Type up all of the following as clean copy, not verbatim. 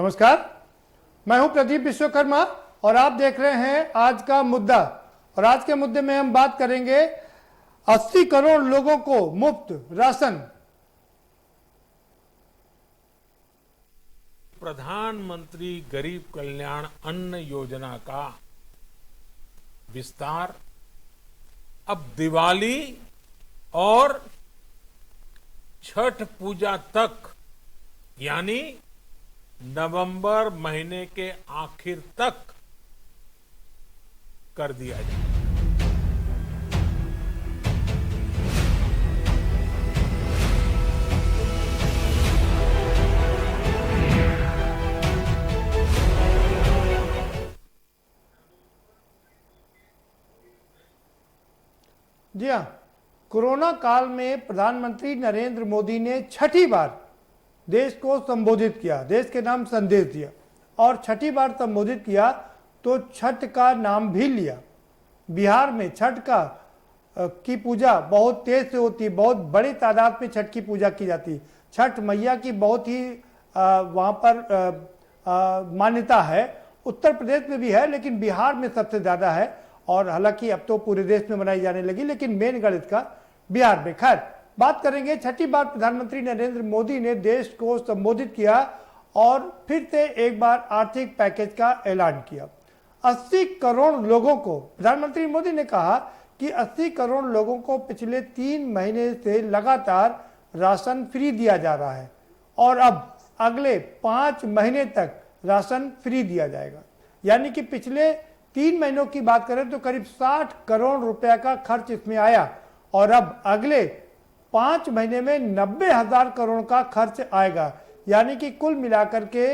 नमस्कार, मैं हूं प्रदीप विश्वकर्मा और आप देख रहे हैं आज का मुद्दा। और आज के मुद्दे में हम बात करेंगे 80 करोड़ लोगों को मुफ्त राशन। प्रधानमंत्री गरीब कल्याण अन्न योजना का विस्तार अब दिवाली और छठ पूजा तक यानी नवंबर महीने के आखिर तक कर दिया जाए। जी हाँ, कोरोना काल में प्रधानमंत्री नरेंद्र मोदी ने छठी बार देश को संबोधित किया, देश के नाम संदेश दिया और छठी बार संबोधित किया तो छठ का नाम भी लिया। बिहार में छठ की पूजा बहुत तेज से होती, बहुत बड़ी तादाद में छठ की पूजा की जाती। छठ मैया की बहुत ही वहाँ पर मान्यता है। उत्तर प्रदेश में भी है लेकिन बिहार में सबसे ज़्यादा है और हालांकि अब तो पूरे देश में मनाई जाने लगी, लेकिन मेन गणित का बिहार में। खैर, बात करेंगे छठी बार प्रधानमंत्री नरेंद्र मोदी ने देश को संबोधित किया और फिर से एक बार आर्थिक पैकेज का ऐलान किया। 80 करोड़ लोगों को प्रधानमंत्री मोदी ने कहा कि 80 करोड़ लोगों को पिछले 3 महीने से लगातार राशन फ्री दिया जा रहा है और अब अगले 5 महीने तक राशन फ्री दिया जाएगा। यानी कि पिछले 3 महीनों की बात करें तो करीब 60 करोड़ रुपया का खर्च इसमें आया और अब अगले 5 महीने में 90,000 करोड़ का खर्च आएगा। यानी कि कुल मिलाकर के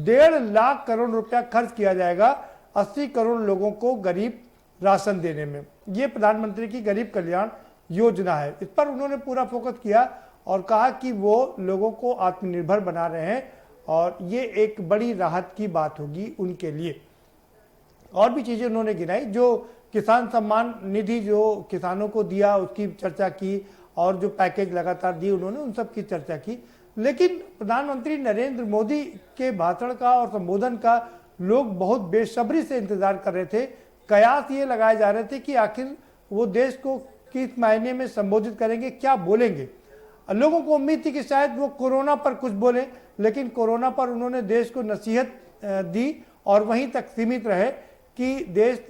1.5 लाख करोड़ रुपया खर्च किया जाएगा 80 करोड़ लोगों को गरीब राशन देने में। ये प्रधानमंत्री की गरीब कल्याण योजना है। इस पर उन्होंने पूरा फोकस किया और कहा कि वो लोगों को आत्मनिर्भर बना रहे हैं और ये एक बड़ी राहत की बात होगी उनके लिए। और भी चीज़ें उन्होंने गिनाई, जो किसान सम्मान निधि जो किसानों को दिया उसकी चर्चा की और जो पैकेज लगातार दिए उन्होंने उन सब की चर्चा की। लेकिन प्रधानमंत्री नरेंद्र मोदी के भाषण का और संबोधन का लोग बहुत बेसब्री से इंतजार कर रहे थे। कयास ये लगाए जा रहे थे कि आखिर वो देश को किस मायने में संबोधित करेंगे, क्या बोलेंगे। लोगों को उम्मीद थी कि शायद वो कोरोना पर कुछ बोले, लेकिन कोरोना पर उन्होंने देश को नसीहत दी और वहीं तक सीमित रहे कि देश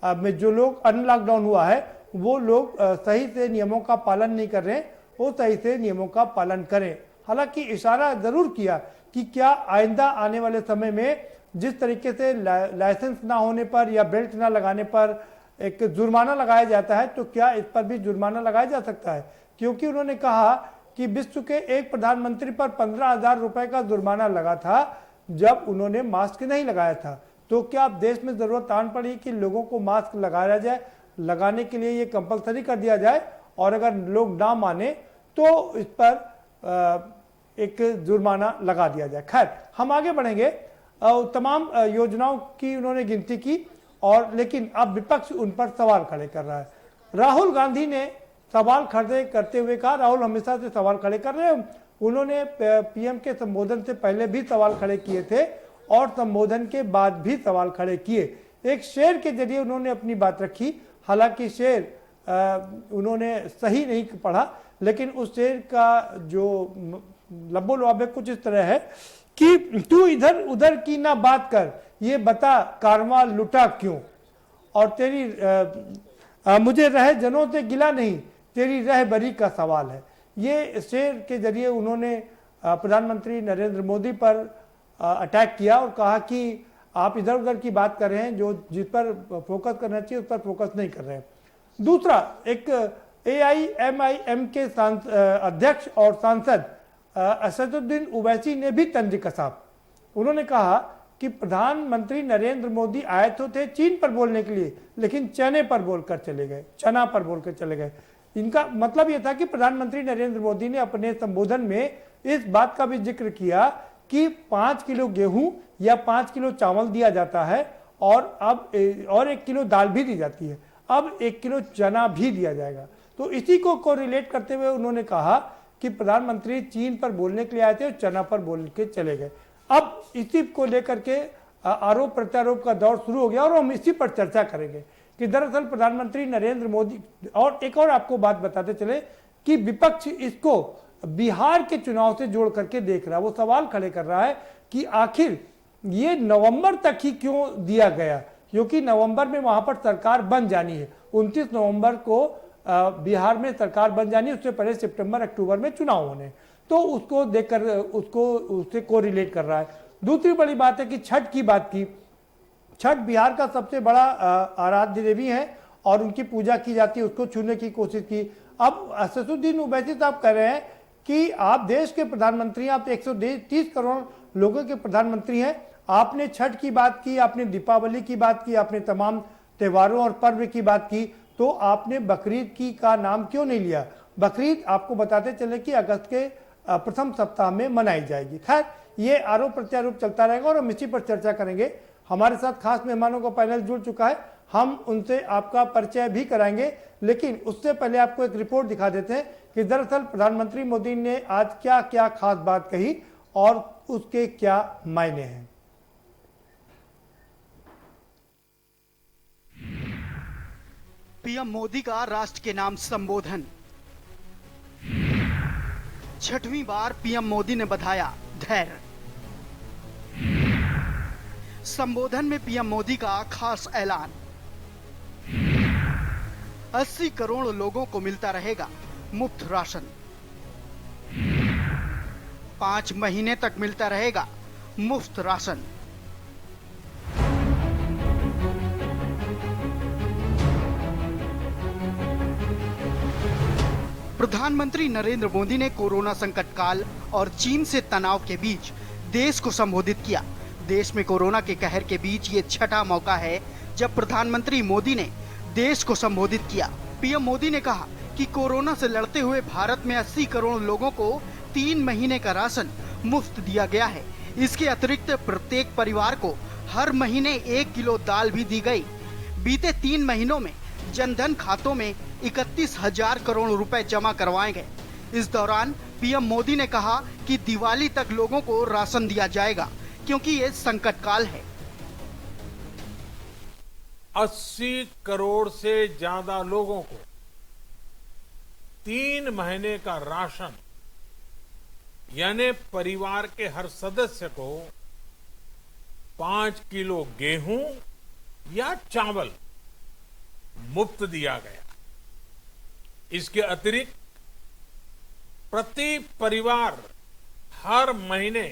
में जो लोग अनलॉकडाउन हुआ है वो लोग सही से नियमों का पालन नहीं कर रहे, वो सही से नियमों का पालन करें। हालांकि इशारा जरूर किया कि क्या आइंदा आने वाले समय में जिस तरीके से लाइसेंस ना होने पर या बेल्ट ना लगाने पर एक जुर्माना लगाया जाता है तो क्या इस पर भी जुर्माना लगाया जा सकता है। क्योंकि उन्होंने कहा कि विश्व के एक प्रधानमंत्री पर 15,000 रुपए का जुर्माना लगा था जब उन्होंने मास्क नहीं लगाया था। तो क्या अब देश में जरूरत आन पड़ी कि लोगों को मास्क लगाया जाए, लगाने के लिए ये कंपलसरी कर दिया जाए और अगर लोग ना माने तो इस पर एक जुर्माना लगा दिया जाए। खैर, हम आगे बढ़ेंगे। तमाम योजनाओं की उन्होंने गिनती की और लेकिन अब विपक्ष उन पर सवाल खड़े कर रहा है। राहुल गांधी ने सवाल खड़े करते हुए कहा, राहुल हमेशा से सवाल खड़े कर रहे हैं, उन्होंने पीएम के संबोधन से पहले भी सवाल खड़े किए थे और संबोधन के बाद भी सवाल खड़े किए। एक शेर के जरिए उन्होंने अपनी बात रखी। हालांकि शेर उन्होंने सही नहीं पढ़ा, लेकिन उस शेर का जो लब्बो लुआब कुछ इस तरह है कि तू इधर उधर की ना बात कर, ये बता कारवा लुटा क्यों, और तेरी मुझे रह जनों से गिला नहीं, तेरी रहबरी का सवाल है। ये शेर के जरिए उन्होंने प्रधानमंत्री नरेंद्र मोदी पर अटैक किया और कहा कि आप इधर उधर की बात कर रहे हैं, जो जिस पर फोकस करना चाहिए उस पर फोकस नहीं कर रहे हैं। दूसरा, एक AIMIM के अध्यक्ष और सांसद असदुद्दीन ओवैसी ने भी तंज कसा। उन्होंने कहा कि प्रधानमंत्री नरेंद्र मोदी आए तो थे चीन पर बोलने के लिए, लेकिन चने पर बोलकर चले गए, चना पर बोलकर चले गए। इनका मतलब यह था कि प्रधानमंत्री नरेंद्र मोदी ने अपने संबोधन में इस बात का भी जिक्र किया कि 5 किलो गेहूं या 5 किलो चावल दिया जाता है और अब 1 किलो दाल भी दी जाती है, अब 1 किलो चना भी दिया जाएगा। तो इसी को रिलेट करते हुए उन्होंने कहा कि प्रधानमंत्री चीन पर बोलने के लिए आए थे और चना पर बोल के चले गए। अब इसी को लेकर के आरोप प्रत्यारोप का दौर शुरू हो गया और हम इसी पर चर्चा करेंगे कि दरअसल प्रधानमंत्री नरेंद्र मोदी, और एक और आपको बात बताते चले कि विपक्ष इसको बिहार के चुनाव से जोड़ करके देख रहा है। वो सवाल खड़े कर रहा है कि आखिर ये नवंबर तक ही क्यों दिया गया, क्योंकि नवंबर में वहां पर सरकार बन जानी है। 29 नवंबर को बिहार में सरकार बन जानी है, उससे पहले सितंबर अक्टूबर में चुनाव होने, तो उसको देखकर उसको उससे कोरिलेट कर रहा है। दूसरी बड़ी बात है कि छठ की बात की। छठ बिहार का सबसे बड़ा आराध्य देवी है और उनकी पूजा की जाती है, उसको छूने की कोशिश की। अब असदुद्दीन ओवैसी साहब कह रहे हैं कि आप देश के प्रधानमंत्री, आप 130 करोड़ लोगों के प्रधानमंत्री हैं, आपने छठ की बात की, आपने दीपावली की बात की, आपने तमाम त्योहारों और पर्व की बात की, तो आपने बकरीद की का नाम क्यों नहीं लिया। बकरीद आपको बताते चले कि अगस्त के प्रथम सप्ताह में मनाई जाएगी। खैर, ये आरोप प्रत्यारोप चलता रहेगा और हम इसी पर चर्चा करेंगे। हमारे साथ खास मेहमानों का पैनल जुड़ चुका है, हम उनसे आपका परिचय भी कराएंगे, लेकिन उससे पहले आपको एक रिपोर्ट दिखा देते हैं कि दरअसल प्रधानमंत्री मोदी ने आज क्या क्या खास बात कही और उसके क्या मायने हैं। पीएम मोदी का राष्ट्र के नाम संबोधन। छठवीं बार पीएम मोदी ने बधाया धैर्य। संबोधन में पीएम मोदी का खास ऐलान। 80 करोड़ लोगों को मिलता रहेगा मुफ्त राशन। 5 महीने तक मिलता रहेगा मुफ्त राशन। प्रधानमंत्री नरेंद्र मोदी ने कोरोना संकट काल और चीन से तनाव के बीच देश को संबोधित किया। देश में कोरोना के कहर के बीच ये छठा मौका है जब प्रधानमंत्री मोदी ने देश को संबोधित किया। पीएम मोदी ने कहा कि कोरोना से लड़ते हुए भारत में 80 करोड़ लोगों को 3 महीने का राशन मुफ्त दिया गया है। इसके अतिरिक्त प्रत्येक परिवार को हर महीने 1 किलो दाल भी दी गई। बीते 3 महीनों में जनधन खातों में 31,000 करोड़ रुपए जमा करवाए गए। इस दौरान पीएम मोदी ने कहा कि दिवाली तक लोगों को राशन दिया जाएगा क्योंकि ये संकट काल है। 80 करोड़ से ज्यादा लोगों को 3 महीने का राशन, यानी परिवार के हर सदस्य को 5 किलो गेहूं या चावल मुफ्त दिया गया। इसके अतिरिक्त प्रति परिवार हर महीने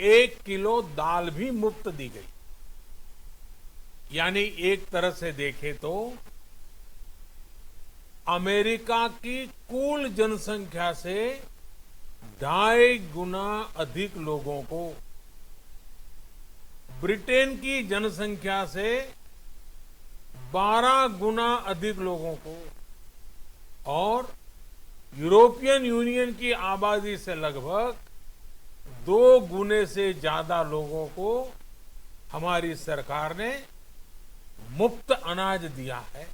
1 किलो दाल भी मुफ्त दी गई। यानी एक तरह से देखें तो अमेरिका की कुल जनसंख्या से 2.5 गुना अधिक लोगों को, ब्रिटेन की जनसंख्या से 12 गुना अधिक लोगों को और यूरोपियन यूनियन की आबादी से लगभग 2 गुने से ज्यादा लोगों को हमारी सरकार ने मुफ्त अनाज दिया है।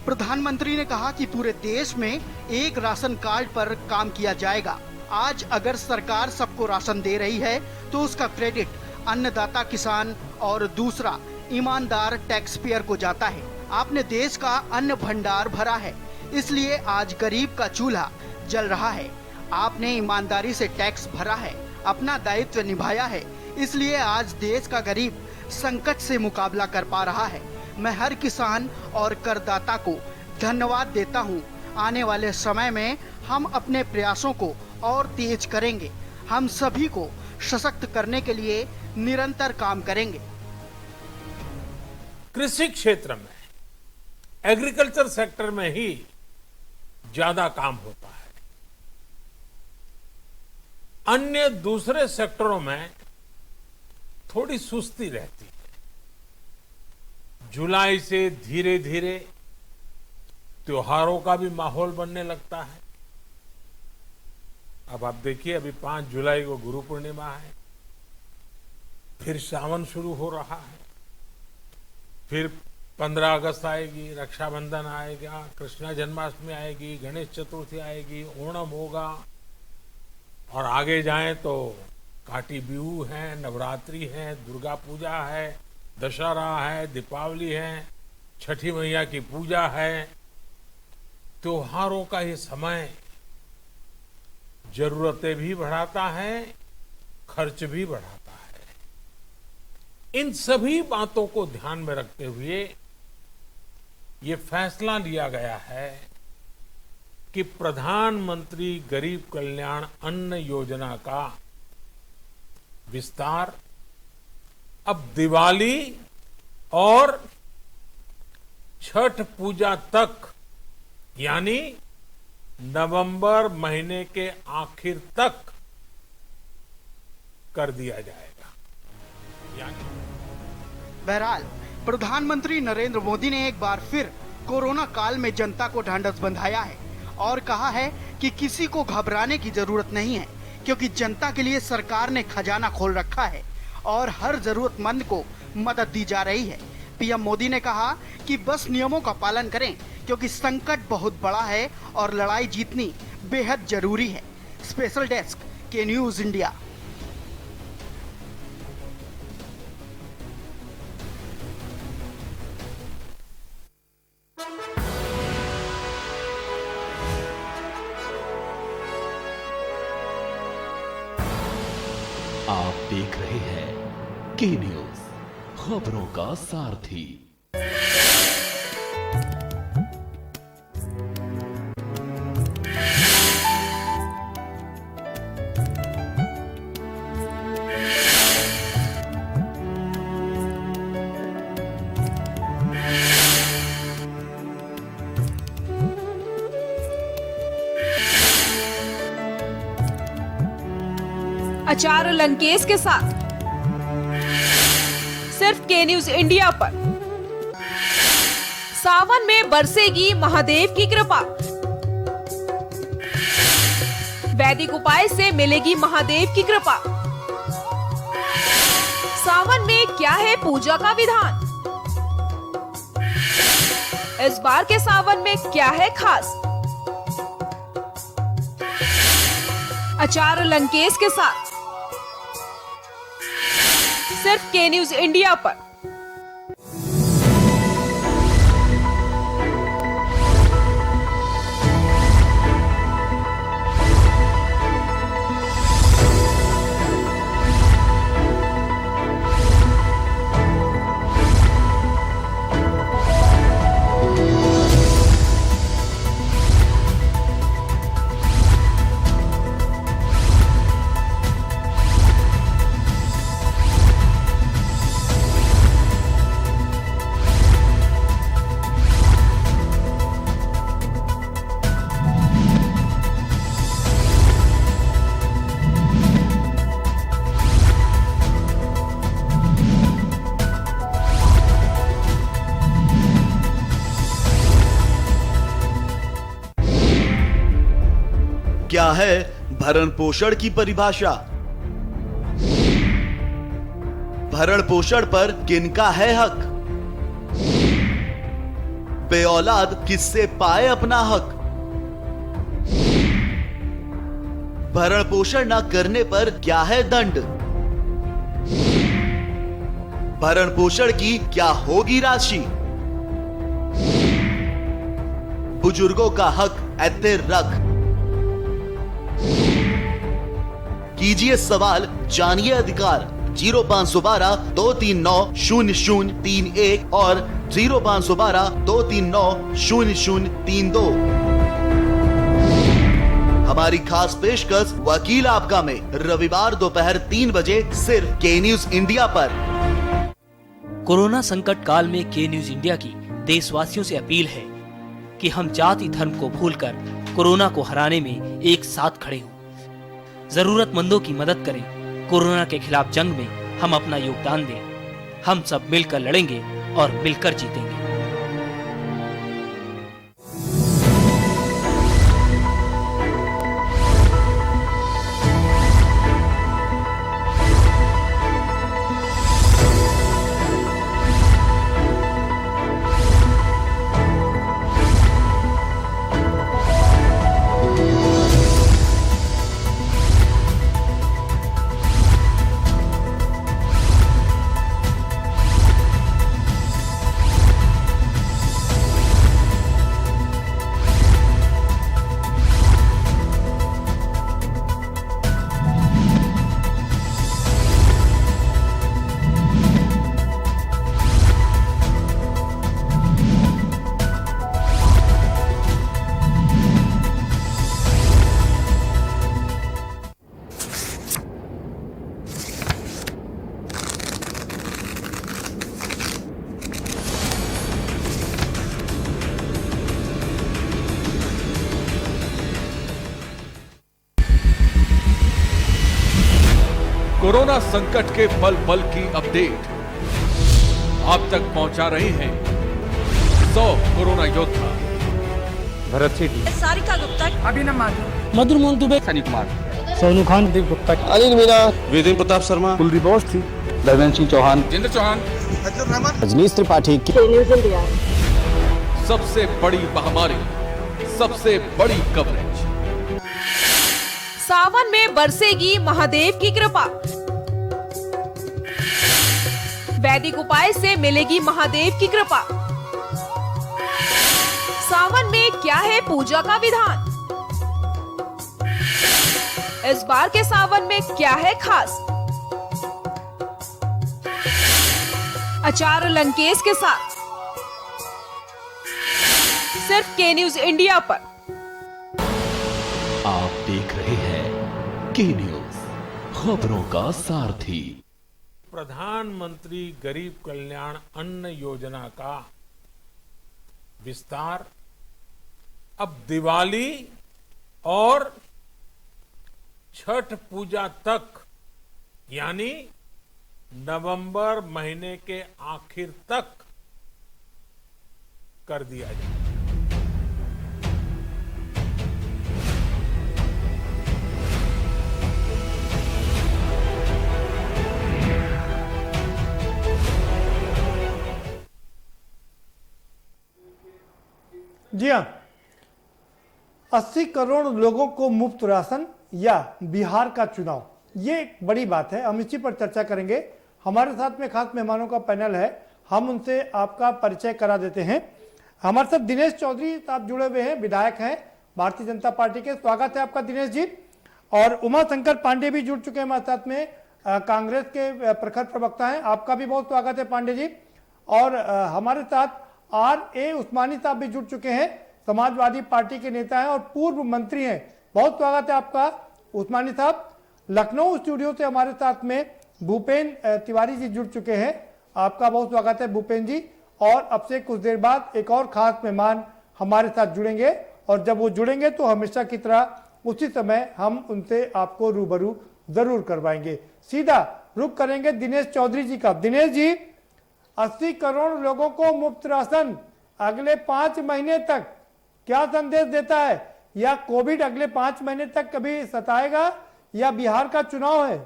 प्रधानमंत्री ने कहा कि पूरे देश में एक राशन कार्ड पर काम किया जाएगा। आज अगर सरकार सबको राशन दे रही है तो उसका क्रेडिट अन्नदाता किसान और दूसरा ईमानदार टैक्स पेयर को जाता है। आपने देश का अन्न भंडार भरा है, इसलिए आज गरीब का चूल्हा जल रहा है। आपने ईमानदारी से टैक्स भरा है, अपना दायित्व निभाया है, इसलिए आज देश का गरीब संकट से मुकाबला कर पा रहा है। मैं हर किसान और करदाता को धन्यवाद देता हूं। आने वाले समय में हम अपने प्रयासों को और तेज करेंगे। हम सभी को सशक्त करने के लिए निरंतर काम करेंगे। कृषि क्षेत्र में, एग्रीकल्चर सेक्टर में ही ज्यादा काम होता है। अन्य दूसरे सेक्टरों में थोड़ी सुस्ती रहती है। जुलाई से धीरे धीरे त्योहारों का भी माहौल बनने लगता है। अब आप देखिए, अभी 5 जुलाई को गुरु पूर्णिमा है, फिर सावन शुरू हो रहा है, फिर 15 अगस्त आएगी, रक्षाबंधन आएगा, कृष्णा जन्माष्टमी आएगी, गणेश चतुर्थी आएगी, ओणम होगा। और आगे जाएं तो काटी बिहू है, नवरात्रि है, दुर्गा पूजा है, दशहरा है, दीपावली है, छठी मैया की पूजा है। त्योहारों का ये समय जरूरतें भी बढ़ाता है, खर्च भी बढ़ाता है। इन सभी बातों को ध्यान में रखते हुए ये फैसला लिया गया है कि प्रधानमंत्री गरीब कल्याण अन्न योजना का विस्तार अब दिवाली और छठ पूजा तक, यानी नवंबर महीने के आखिर तक कर दिया जाएगा। बहरहाल प्रधानमंत्री नरेंद्र मोदी ने एक बार फिर कोरोना काल में जनता को ढांढस बंधाया है और कहा है कि किसी को घबराने की जरूरत नहीं है, क्योंकि जनता के लिए सरकार ने खजाना खोल रखा है और हर जरूरतमंद को मदद दी जा रही है। पीएम मोदी ने कहा कि बस नियमों का पालन करें, क्योंकि संकट बहुत बड़ा है और लड़ाई जीतनी बेहद जरूरी है। स्पेशल डेस्क के न्यूज इंडिया। आप देख रहे हैं के न्यूज, खबरों का सारथी। आचार्य लंकेश के साथ सिर्फ के न्यूज इंडिया पर। सावन में बरसेगी महादेव की कृपा, वैदिक उपाय से मिलेगी महादेव की कृपा। सावन में क्या है पूजा का विधान, इस बार के सावन में क्या है खास। आचार्य लंकेश के साथ सिर्फ के न्यूज इंडिया पर। क्या है भरण पोषण की परिभाषा? भरण पोषण पर किनका है हक? बेऔलाद किससे पाए अपना हक? भरण पोषण न करने पर क्या है दंड? भरण पोषण की क्या होगी राशि? बुजुर्गों का हक ऐते रख। कीजिए सवाल, जानिए अधिकार। 0512-239-0031 और 0512-239-0032। हमारी खास पेशकश वकील आपका में रविवार दोपहर 3 बजे सिर्फ के न्यूज इंडिया पर। कोरोना संकट काल में के न्यूज इंडिया की देशवासियों से अपील है कि हम जाति धर्म को भूलकर कोरोना को हराने में एक साथ खड़े हों, जरूरतमंदों की मदद करें। कोरोना के खिलाफ जंग में हम अपना योगदान दें। हम सब मिलकर लड़ेंगे और मिलकर जीतेंगे। कोरोना संकट के पल पल की अपडेट आप तक पहुंचा रहे हैं 100 कोरोना योद्धा। भरत सेठी, सारिका गुप्ता, अभिनव माथुर, मधुर मोहन दुबे, सनी कुमार, सोनू खान, दीप गुप्ता, अनिल मीना, वेदेंद्र प्रताप शर्मा, कुलदीप अवस्थी, धर्मेंद्र सिंह चौहान, जिंद्र चौहान, रजनीश त्रिपाठी। सबसे बड़ी महामारी, सबसे बड़ी कवरेज। सावन में बरसेगी महादेव की कृपा, वैदिक उपाय से मिलेगी महादेव की कृपा। सावन में क्या है पूजा का विधान, इस बार के सावन में क्या है खास। आचार्य लंकेश के साथ सिर्फ के न्यूज इंडिया पर। आप देख रहे हैं के न्यूज, खबरों का सारथी। प्रधानमंत्री गरीब कल्याण अन्न योजना का विस्तार अब दिवाली और छठ पूजा तक, यानी नवंबर महीने के आखिर तक कर दिया जाए। जी हाँ, 80 करोड़ लोगों को मुफ्त राशन या बिहार का चुनाव, ये एक बड़ी बात है। हम इसी पर चर्चा करेंगे। हमारे साथ में खास मेहमानों का पैनल है, हम उनसे आपका परिचय करा देते हैं। हमारे साथ दिनेश चौधरी साहब जुड़े हुए हैं, विधायक हैं भारतीय जनता पार्टी के। स्वागत है आपका दिनेश जी। और उमा शंकर पांडे भी जुड़ चुके हैं हमारे साथ में, कांग्रेस के प्रखर प्रवक्ता हैं। आपका भी बहुत स्वागत है पांडे जी। और हमारे साथ R.A. उस्मानी साहब भी जुड़ चुके हैं, समाजवादी पार्टी के नेता हैं और पूर्व मंत्री हैं। बहुत स्वागत है आपका उस्मानी साहब। लखनऊ स्टूडियो से हमारे साथ में भूपेन तिवारी जी जुड़ चुके हैं, आपका बहुत स्वागत है भूपेन जी। और अब से कुछ देर बाद एक और खास मेहमान हमारे साथ जुड़ेंगे, और जब वो जुड़ेंगे तो हमेशा की तरह उसी समय हम उनसे आपको रूबरू जरूर करवाएंगे। सीधा रुख करेंगे दिनेश चौधरी जी का। दिनेश जी, 80 करोड़ लोगों को मुफ्त राशन अगले 5 महीने तक क्या संदेश देता है? या कोविड अगले 5 महीने तक कभी सताएगा, या बिहार का चुनाव है?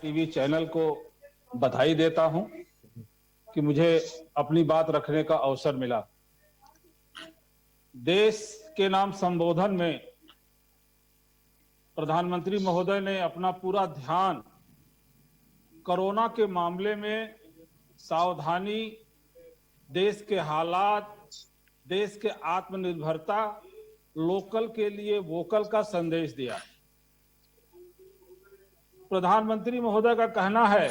टीवी चैनल को बधाई देता हूं कि मुझे अपनी बात रखने का अवसर मिला। देश के नाम संबोधन में प्रधानमंत्री महोदय ने अपना पूरा ध्यान कोरोना के मामले में सावधानी, देश के हालात, देश के आत्मनिर्भरता, लोकल के लिए वोकल का संदेश दिया। प्रधानमंत्री महोदय का कहना है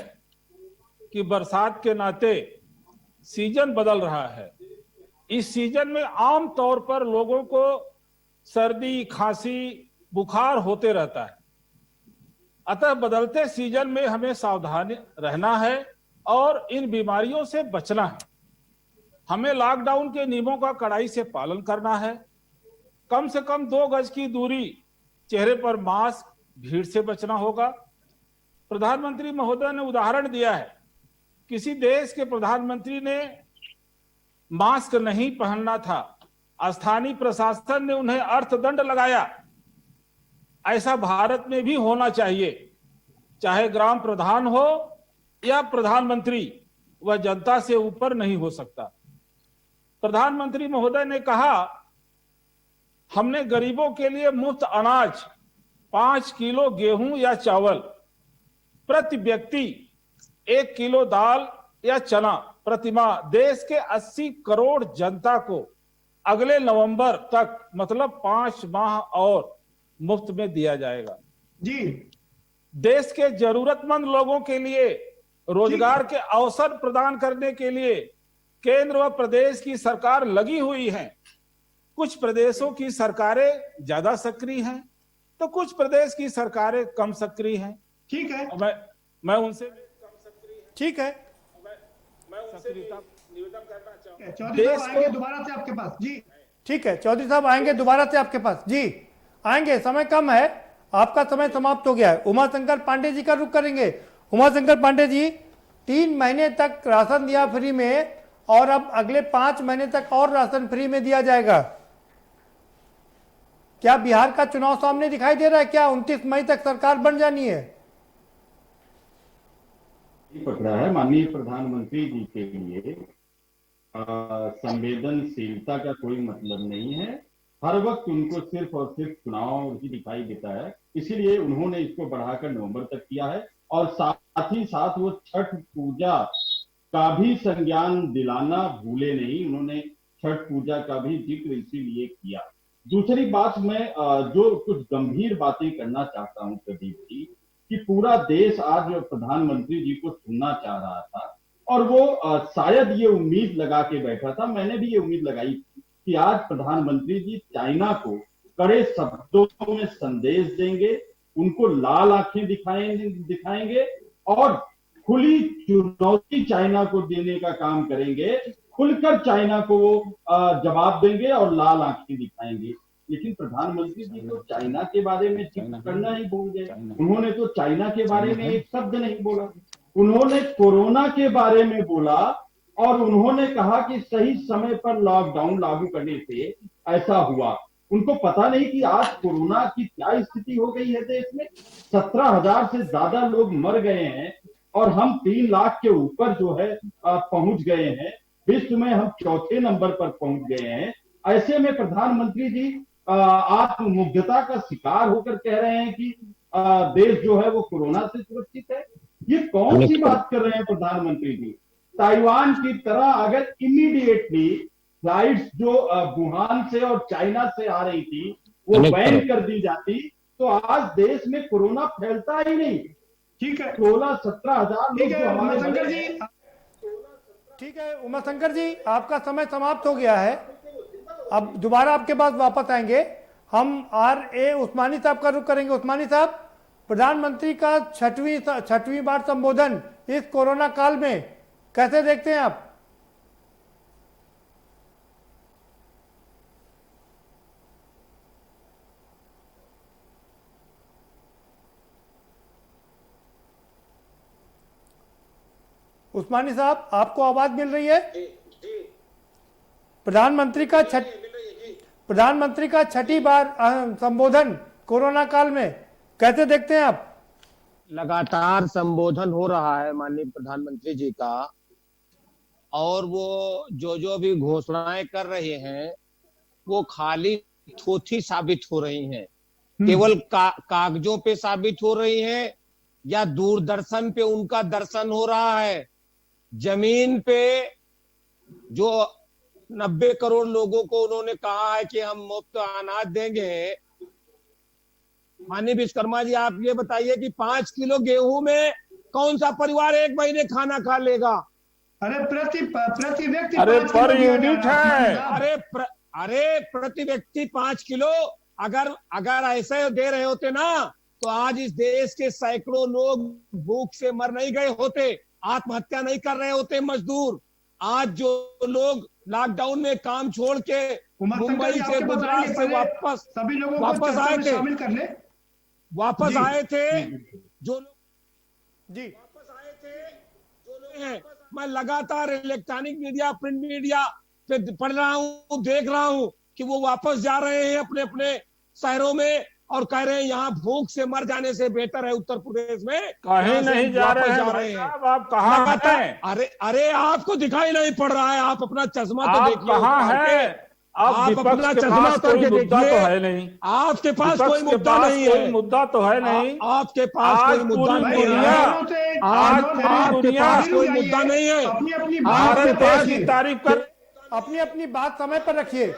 कि बरसात के नाते सीजन बदल रहा है। इस सीजन में आम तौर पर लोगों को सर्दी, खांसी, बुखार होते रहता है। अतः बदलते सीजन में हमें सावधान रहना है और इन बीमारियों से बचना है। हमें लॉकडाउन के नियमों का कड़ाई से पालन करना है। कम से कम 2 गज की दूरी, चेहरे पर मास्क, भीड़ से बचना होगा। प्रधानमंत्री महोदय ने उदाहरण दिया है, किसी देश के प्रधानमंत्री ने मास्क नहीं पहनना था, स्थानीय प्रशासन ने उन्हें अर्थदंड लगाया। ऐसा भारत में भी होना चाहिए। चाहे ग्राम प्रधान हो या प्रधानमंत्री, वह जनता से ऊपर नहीं हो सकता। प्रधानमंत्री महोदय ने कहा, हमने गरीबों के लिए मुफ्त अनाज, 5 किलो गेहूं या चावल प्रति व्यक्ति, 1 किलो दाल या चना प्रतिमाह देश के 80 करोड़ जनता को अगले नवंबर तक, मतलब 5 माह और मुफ्त में दिया जाएगा। जी, देश के जरूरतमंद लोगों के लिए रोजगार के अवसर प्रदान करने के लिए केंद्र व प्रदेश की सरकार लगी हुई है। कुछ प्रदेशों की सरकारें ज्यादा सक्रिय हैं, तो कुछ प्रदेश की सरकारें कम सक्रिय हैं। ठीक है, मैं उनसे कम सक्रिय है। ठीक है, मैं उनसे निवेदन करना चाहूंगा। चौधरी साहब आएंगे दोबारा से आपके पास जी। ठीक है, चौधरी साहब आएंगे दोबारा से आपके पास जी, आएंगे, समय कम है। आपका समय समाप्त हो गया है। उमाशंकर पांडे जी का रुख करेंगे। उमाशंकर पांडे जी, 3 महीने तक राशन दिया फ्री में और अब अगले 5 महीने तक और राशन फ्री में दिया जाएगा। क्या बिहार का चुनाव सामने दिखाई दे रहा है? क्या 29 मई तक सरकार बन जानी है? पकड़ा है माननीय प्रधानमंत्री जी के लिए संवेदनशीलता का कोई मतलब नहीं है। हर वक्त उनको सिर्फ और सिर्फ चुनाव ही दिखाई देता है, इसीलिए उन्होंने इसको बढ़ाकर नवंबर तक किया है। और साथ ही साथ वो छठ पूजा का भी संज्ञान दिलाना भूले नहीं, उन्होंने छठ पूजा का भी जिक्र इसीलिए किया। दूसरी बात, मैं जो कुछ गंभीर बातें करना चाहता हूं प्रदीप जी, कि पूरा देश आज प्रधानमंत्री जी को सुनना चाह रहा था और वो शायद ये उम्मीद लगा के बैठा था, मैंने भी ये उम्मीद लगाई कि आज प्रधानमंत्री जी चाइना को कड़े शब्दों में संदेश देंगे, उनको लाल आंखें दिखाएंगे और खुली चुनौती चाइना को देने का काम करेंगे। खुलकर चाइना को वो जवाब देंगे और लाल आंखें दिखाएंगे। लेकिन प्रधानमंत्री जी तो चाइना के बारे में जिक्र करना ही भूल गए। उन्होंने तो चाइना के बारे में एक शब्द नहीं बोला। उन्होंने कोरोना के बारे में बोला और उन्होंने कहा कि सही समय पर लॉकडाउन लागू करने से ऐसा हुआ। उनको पता नहीं कि आज कोरोना की क्या स्थिति हो गई है देश में। 17,000 से ज्यादा लोग मर गए हैं और हम 3 लाख के ऊपर जो है पहुंच गए हैं। विश्व में हम 4थे नंबर पर पहुंच गए हैं। ऐसे में प्रधानमंत्री जी आत्ममुग्धता का शिकार होकर कह रहे हैं कि देश जो है वो कोरोना से सुरक्षित है। ये कौन सी बात कर रहे हैं प्रधानमंत्री जी? ताइवान की तरह अगर इमीडिएटली फ्लाइट्स जो वुहान से और चाइना से आ रही थी वो बैन कर दी जाती तो आज देश में कोरोना फैलता ही नहीं। ठीक है, 16-17 हजार लोग जो हमारे जी। ठीक है उमाशंकर जी, आपका समय समाप्त हो गया है। अब दोबारा आपके पास वापस आएंगे। हम R.A. उस्मानी साहब का रुख करेंगे। उस्मानी साहब, प्रधानमंत्री का छठवीं बार संबोधन इस कोरोना काल में कैसे देखते हैं आप? उस्मानी साहब, आपको आवाज मिल रही है? प्रधानमंत्री का छठी बार संबोधन कोरोना काल में कैसे देखते हैं आप? लगातार संबोधन हो रहा है माननीय प्रधानमंत्री जी का और वो जो भी घोषणाएं कर रहे हैं वो खाली थोथी साबित हो रही हैं। केवल कागजों पे साबित हो रही हैं या दूरदर्शन पे उनका दर्शन हो रहा है। जमीन पे जो 90 करोड़ लोगों को उन्होंने कहा है कि हम मुफ्त अनाज देंगे। माननीय विश्वकर्मा जी, आप ये बताइए कि 5 किलो गेहूं में कौन सा परिवार 1 महीने खाना खा लेगा? अरे प्रति व्यक्ति पर यूनिट है। अरे प्रति व्यक्ति 5 किलो अगर ऐसे दे रहे होते ना तो आज इस देश के सैकड़ों लोग भूख से मर नहीं गए होते, आत्महत्या नहीं कर रहे होते मजदूर। आज जो लोग लॉकडाउन में काम छोड़ के मुंबई से गुजरात से सभी लोगों को वापस आए थे, शामिल कर ले। वापस आए थे जो लोग जी वापस आए थे जो लोग हैं। मैं लगातार इलेक्ट्रॉनिक मीडिया, प्रिंट मीडिया पे पढ़ रहा हूँ, देख रहा हूँ कि वो वापस जा रहे हैं अपने अपने शहरों में और कह रहे हैं यहाँ भूख से मर जाने से बेहतर है उत्तर प्रदेश में। कहीं नहीं जा रहे हैं। आप कहाँ हैं? अरे आपको दिखाई नहीं पड़ रहा है, आप अपना चश्मा तो देखिए। कहाँ है? आप अपना चश्मा करके देखिए। तो है नहीं, आपके पास कोई मुद्दा नहीं है। मुद्दा तो है नहीं, आपके पास कोई मुद्दा नहीं है। आपके पास कोई मुद्दा नहीं है। अपनी भारत देश की तारीफ कर, अपनी बात समय पर रखिए।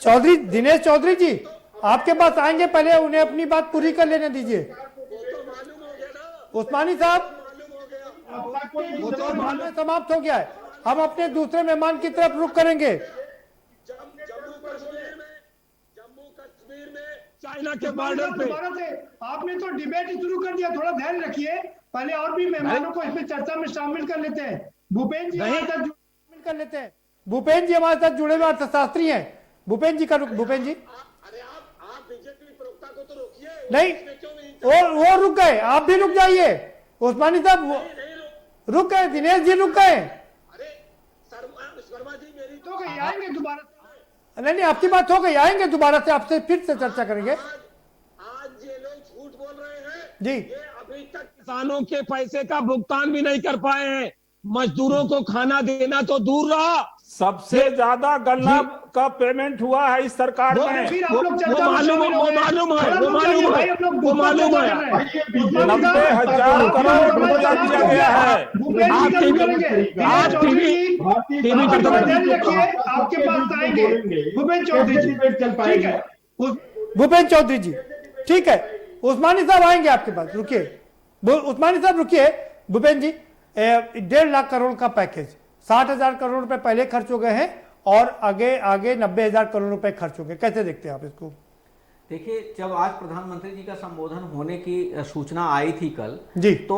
चौधरी दिनेश चौधरी जी, आपके पास आएंगे, पहले उन्हें अपनी बात पूरी कर लेने दीजिए। उस्मानी साहब, समाप्त हो गया है। हम अपने दूसरे मेहमान की तरफ रुख करेंगे। जम्मू कश्मीर में चाइना के बॉर्डर पे आपने तो डिबेट शुरू कर दिया, थोड़ा ध्यान रखिए। पहले और भी मेहमानों को इसमें चर्चा में शामिल कर लेते हैं। भूपेन जी हमारे साथ शामिल कर लेते हैं। भूपेन जी हमारे साथ जुड़े हुए अर्थशास्त्री हैं। भूपेन जी का रुख। भूपेन जी, अरे आप नहीं, वो रुक गए, आप भी रुक जाइए। उस्मानी साहब रुक गए, दिनेश जी रुक गए। तो कहीं आएंगे दोबारा। नहीं, आपकी बात हो गई, आएंगे दोबारा से, आपसे फिर से चर्चा करेंगे। आज ये लोग झूठ बोल रहे हैं जी, ये अभी तक किसानों के पैसे का भुगतान भी नहीं कर पाए हैं, मजदूरों को खाना देना तो दूर रहा। सबसे ज्यादा गन्ना का पेमेंट हुआ है इस सरकार में। वो मालूम है 90,000 करोड़ रुपया दिया गया है। आप टीवी आपके पास आएंगे भूपेंद्र चौधरी जी, ठीक है भूपेंद्र चौधरी जी, ठीक है। उस्मानी साहब आएंगे आपके पास, रुकिए उस्मानी साहब, रुकिए। भूपेंद्र जी, 1.5 लाख करोड़ का पैकेज, 60,000 करोड़ रुपए पहले खर्च हो गए हैं और आगे 90,000 करोड़ रुपए खर्च हो गए, कैसे देखते हैं आप इसको? देखिए, जब आज प्रधानमंत्री जी का संबोधन होने की सूचना आई थी कल जी, तो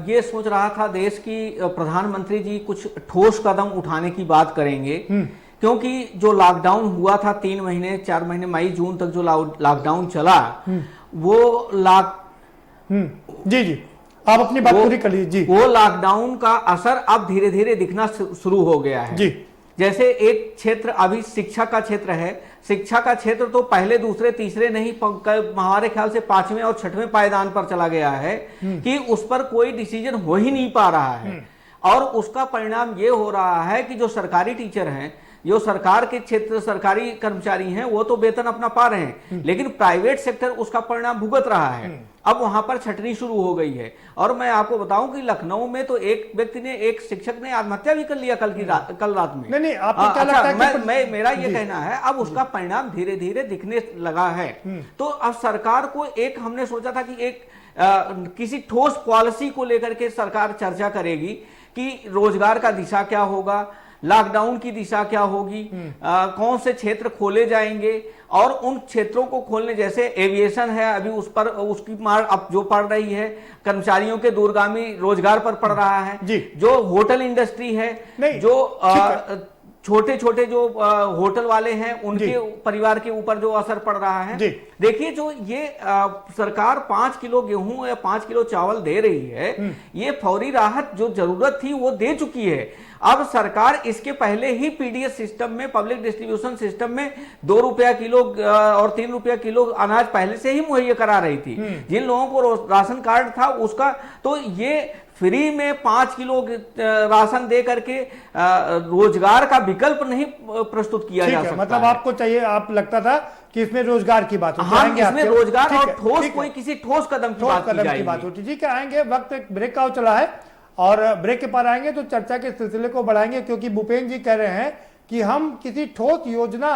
ये सोच रहा था देश की प्रधानमंत्री जी कुछ ठोस कदम उठाने की बात करेंगे, क्योंकि जो लॉकडाउन हुआ था 3 महीने 4 महीने मई जून तक जो लॉकडाउन चला वो जी आप अपनी बात पूरी कर लीजिए जी। वो लॉकडाउन का असर अब धीरे धीरे दिखना शुरू हो गया है जी। जैसे एक क्षेत्र अभी शिक्षा का क्षेत्र है, शिक्षा का क्षेत्र तो पहले दूसरे तीसरे नहीं, हमारे ख्याल से 5वें और 6वें पायदान पर चला गया है कि उस पर कोई डिसीजन हो ही नहीं पा रहा है। और उसका परिणाम ये हो रहा है कि जो सरकारी टीचर हैं, जो सरकार के क्षेत्र सरकारी कर्मचारी हैं, वो तो वेतन अपना पा रहे हैं, लेकिन प्राइवेट सेक्टर उसका परिणाम भुगत रहा है। अब वहां पर छटनी शुरू हो गई है। और मैं आपको बताऊं कि लखनऊ में तो एक व्यक्ति ने, एक शिक्षक ने आत्महत्या भी कर लिया कल रात में। नहीं, आपको क्या लगता है कि मेरा ये कहना है अब उसका परिणाम धीरे धीरे दिखने लगा है। तो अब सरकार को एक, हमने सोचा था कि एक किसी ठोस पॉलिसी को लेकर के सरकार चर्चा करेगी कि रोजगार का दिशा क्या होगा, लॉकडाउन की दिशा क्या होगी, कौन से क्षेत्र खोले जाएंगे, और उन क्षेत्रों को खोलने, जैसे एविएशन है अभी उस पर उसकी मार अब जो पड़ रही है, कर्मचारियों के दूरगामी रोजगार पर पड़ रहा है जी। जो होटल इंडस्ट्री है, जो छोटे छोटे जो होटल वाले हैं उनके परिवार के ऊपर जो असर पड़ रहा है। देखिए, जो ये सरकार 5 किलो गेहूं या 5 किलो चावल दे रही है, ये फौरी राहत जो जरूरत थी वो दे चुकी है। अब सरकार इसके पहले ही पीडीएस सिस्टम में, पब्लिक डिस्ट्रीब्यूशन सिस्टम में 2 रुपया किलो और 3 रुपया किलो अनाज पहले से ही मुहैया करा रही थी। जिन लोगों को राशन कार्ड था उसका, तो ये फ्री में 5 किलो राशन दे करके रोजगार का विकल्प नहीं प्रस्तुत किया जा सकता। मतलब आपको चाहिए, आप लगता था कि इसमें रोजगार की बात होती है, इसमें रोजगार और ठोस कोई किसी ठोस कदम की बात होती। ठीक है, आएंगे, वक्त एक ब्रेक का चला है और ब्रेक के पार आएंगे तो चर्चा के सिलसिले को बढ़ाएंगे, क्योंकि भूपेंद्र जी कह रहे हैं कि हम किसी ठोस योजना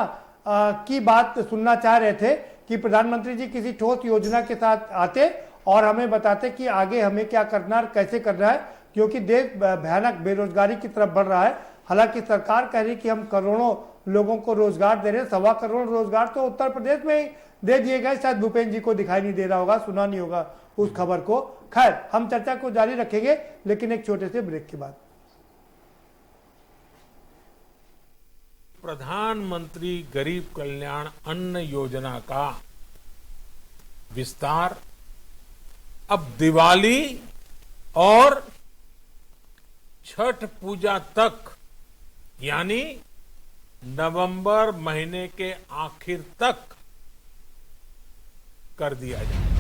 की बात सुनना चाह रहे थे कि प्रधानमंत्री जी किसी ठोस योजना के साथ आते और हमें बताते कि आगे हमें क्या करना और कैसे करना है, क्योंकि देश भयानक बेरोजगारी की तरफ बढ़ रहा है। हालांकि सरकार कह रही कि हम करोड़ों लोगों को रोजगार दे रहे हैं, 1.25 करोड़ रोजगार तो उत्तर प्रदेश में ही दे दिए गए। शायद भूपेंद्र जी को दिखाई नहीं दे रहा होगा, सुना नहीं होगा उस खबर को। खैर, हम चर्चा को जारी रखेंगे, लेकिन एक छोटे से ब्रेक के बाद। प्रधानमंत्री गरीब कल्याण अन्न योजना का विस्तार अब दिवाली और छठ पूजा तक, यानी नवंबर महीने के आखिर तक कर दिया जाए।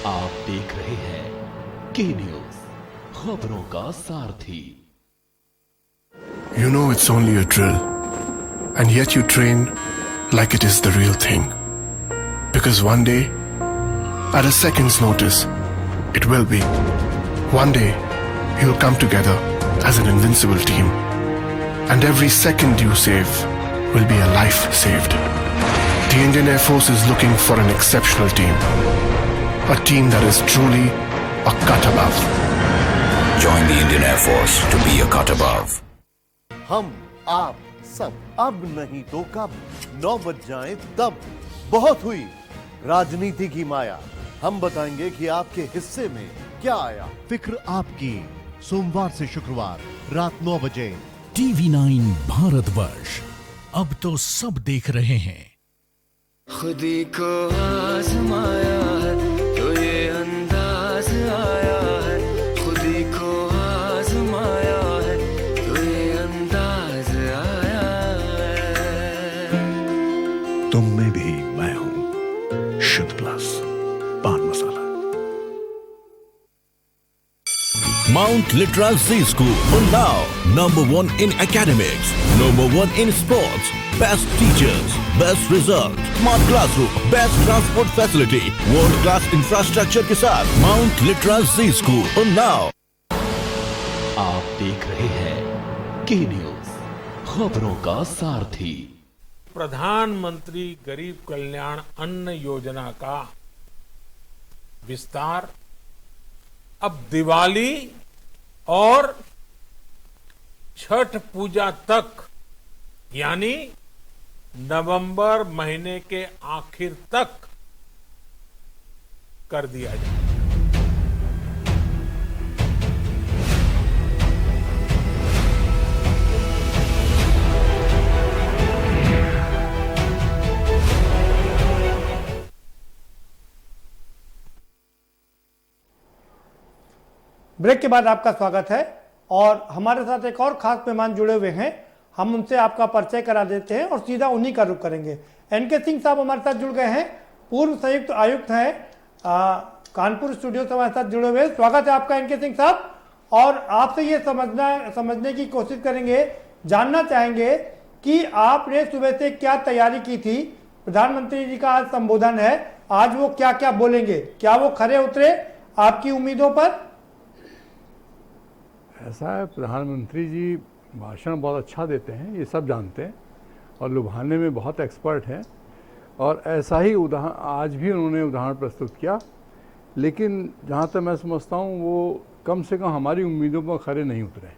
आप देख रहे हैं के न्यूज, खबरों का सारथी। You know it's only a drill, and yet you train like it is the real thing. Because one day, at a second's notice, it will be. One day, you'll come together as an invincible team. And every second you save will be a life saved. The Indian Air Force is looking for an exceptional team. A team that is truly a cut above. Join the Indian Air Force to be a cut above. हम, आप, सब। अब नहीं तो कब, 9 बज जाए तब। बहुत हुई राजनीति की माया, हम बताएंगे कि आपके हिस्से में क्या आया। फिक्र आपकी, सोमवार से शुक्रवार रात 9 बजे। TV9 भारतवर्ष, अब तो सब देख रहे हैं। खुदी को आजमाया है तो ये अंदाज आया है, खुदी को आजमाया है तो ये अंदाज आया है। तुम में भी मैं हूं, शुद्ध प्लस पान मसाला। Mount Litera Z School, Unnao, #1 in academics, #1 in sports, best teachers, best result, smart classroom, best transport facility, world class infrastructure के साथ Mount Litera Z School, Unnao। आप देख रहे हैं के न्यूज, खबरों का सारथी। प्रधानमंत्री गरीब कल्याण अन्न योजना का विस्तार अब दिवाली और छठ पूजा तक, यानी नवंबर महीने के आखिर तक कर दिया जाए। ब्रेक के बाद आपका स्वागत है और हमारे साथ एक और खास मेहमान जुड़े हुए हैं। हम उनसे आपका परिचय करा देते हैं और सीधा उन्हीं का रुख करेंगे। एनके सिंह साहब हमारे साथ जुड़ गए हैं, पूर्व संयुक्त आयुक्त हैं, कानपुर स्टूडियो से हमारे साथ जुड़े हुए। स्वागत है आपका एनके सिंह साहब। और आपसे ये समझने की कोशिश करेंगे, जानना चाहेंगे कि आपने सुबह से क्या तैयारी की थी। प्रधानमंत्री जी का आज संबोधन है, आज वो क्या क्या बोलेंगे, क्या वो खरे उतरे आपकी उम्मीदों पर? ऐसा है, प्रधानमंत्री जी भाषण बहुत अच्छा देते हैं, ये सब जानते हैं, और लुभाने में बहुत एक्सपर्ट हैं। और ऐसा ही उदाहरण आज भी उन्होंने उदाहरण प्रस्तुत किया, लेकिन जहाँ तक मैं समझता हूँ वो कम से कम हमारी उम्मीदों पर खरे नहीं उतरे।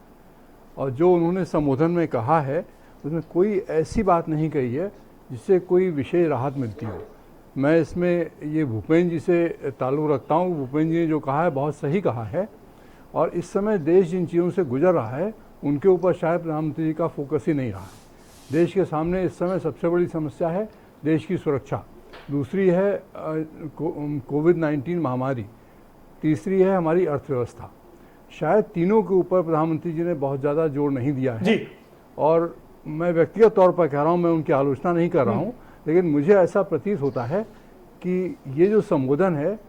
और जो उन्होंने संबोधन में कहा है उसमें कोई ऐसी बात नहीं कही है जिससे कोई विशेष राहत मिलती हो। मैं इसमें ये भूपेंद्र जी से ताल्लुक़ रखता हूँ। भूपेंद्र जी ने जो कहा है बहुत सही कहा है, और इस समय देश जिन चीज़ों से गुजर रहा है उनके ऊपर शायद प्रधानमंत्री जी का फोकस ही नहीं रहा है। देश के सामने इस समय सबसे बड़ी समस्या है देश की सुरक्षा, दूसरी है कोविड-19 महामारी, तीसरी है हमारी अर्थव्यवस्था। शायद तीनों के ऊपर प्रधानमंत्री जी ने बहुत ज़्यादा जोर नहीं दिया है। और मैं व्यक्तिगत तौर पर कह रहा हूँ, मैं उनकी आलोचना नहीं कर रहा हूँ, लेकिन मुझे ऐसा प्रतीत होता है कि ये जो संबोधन है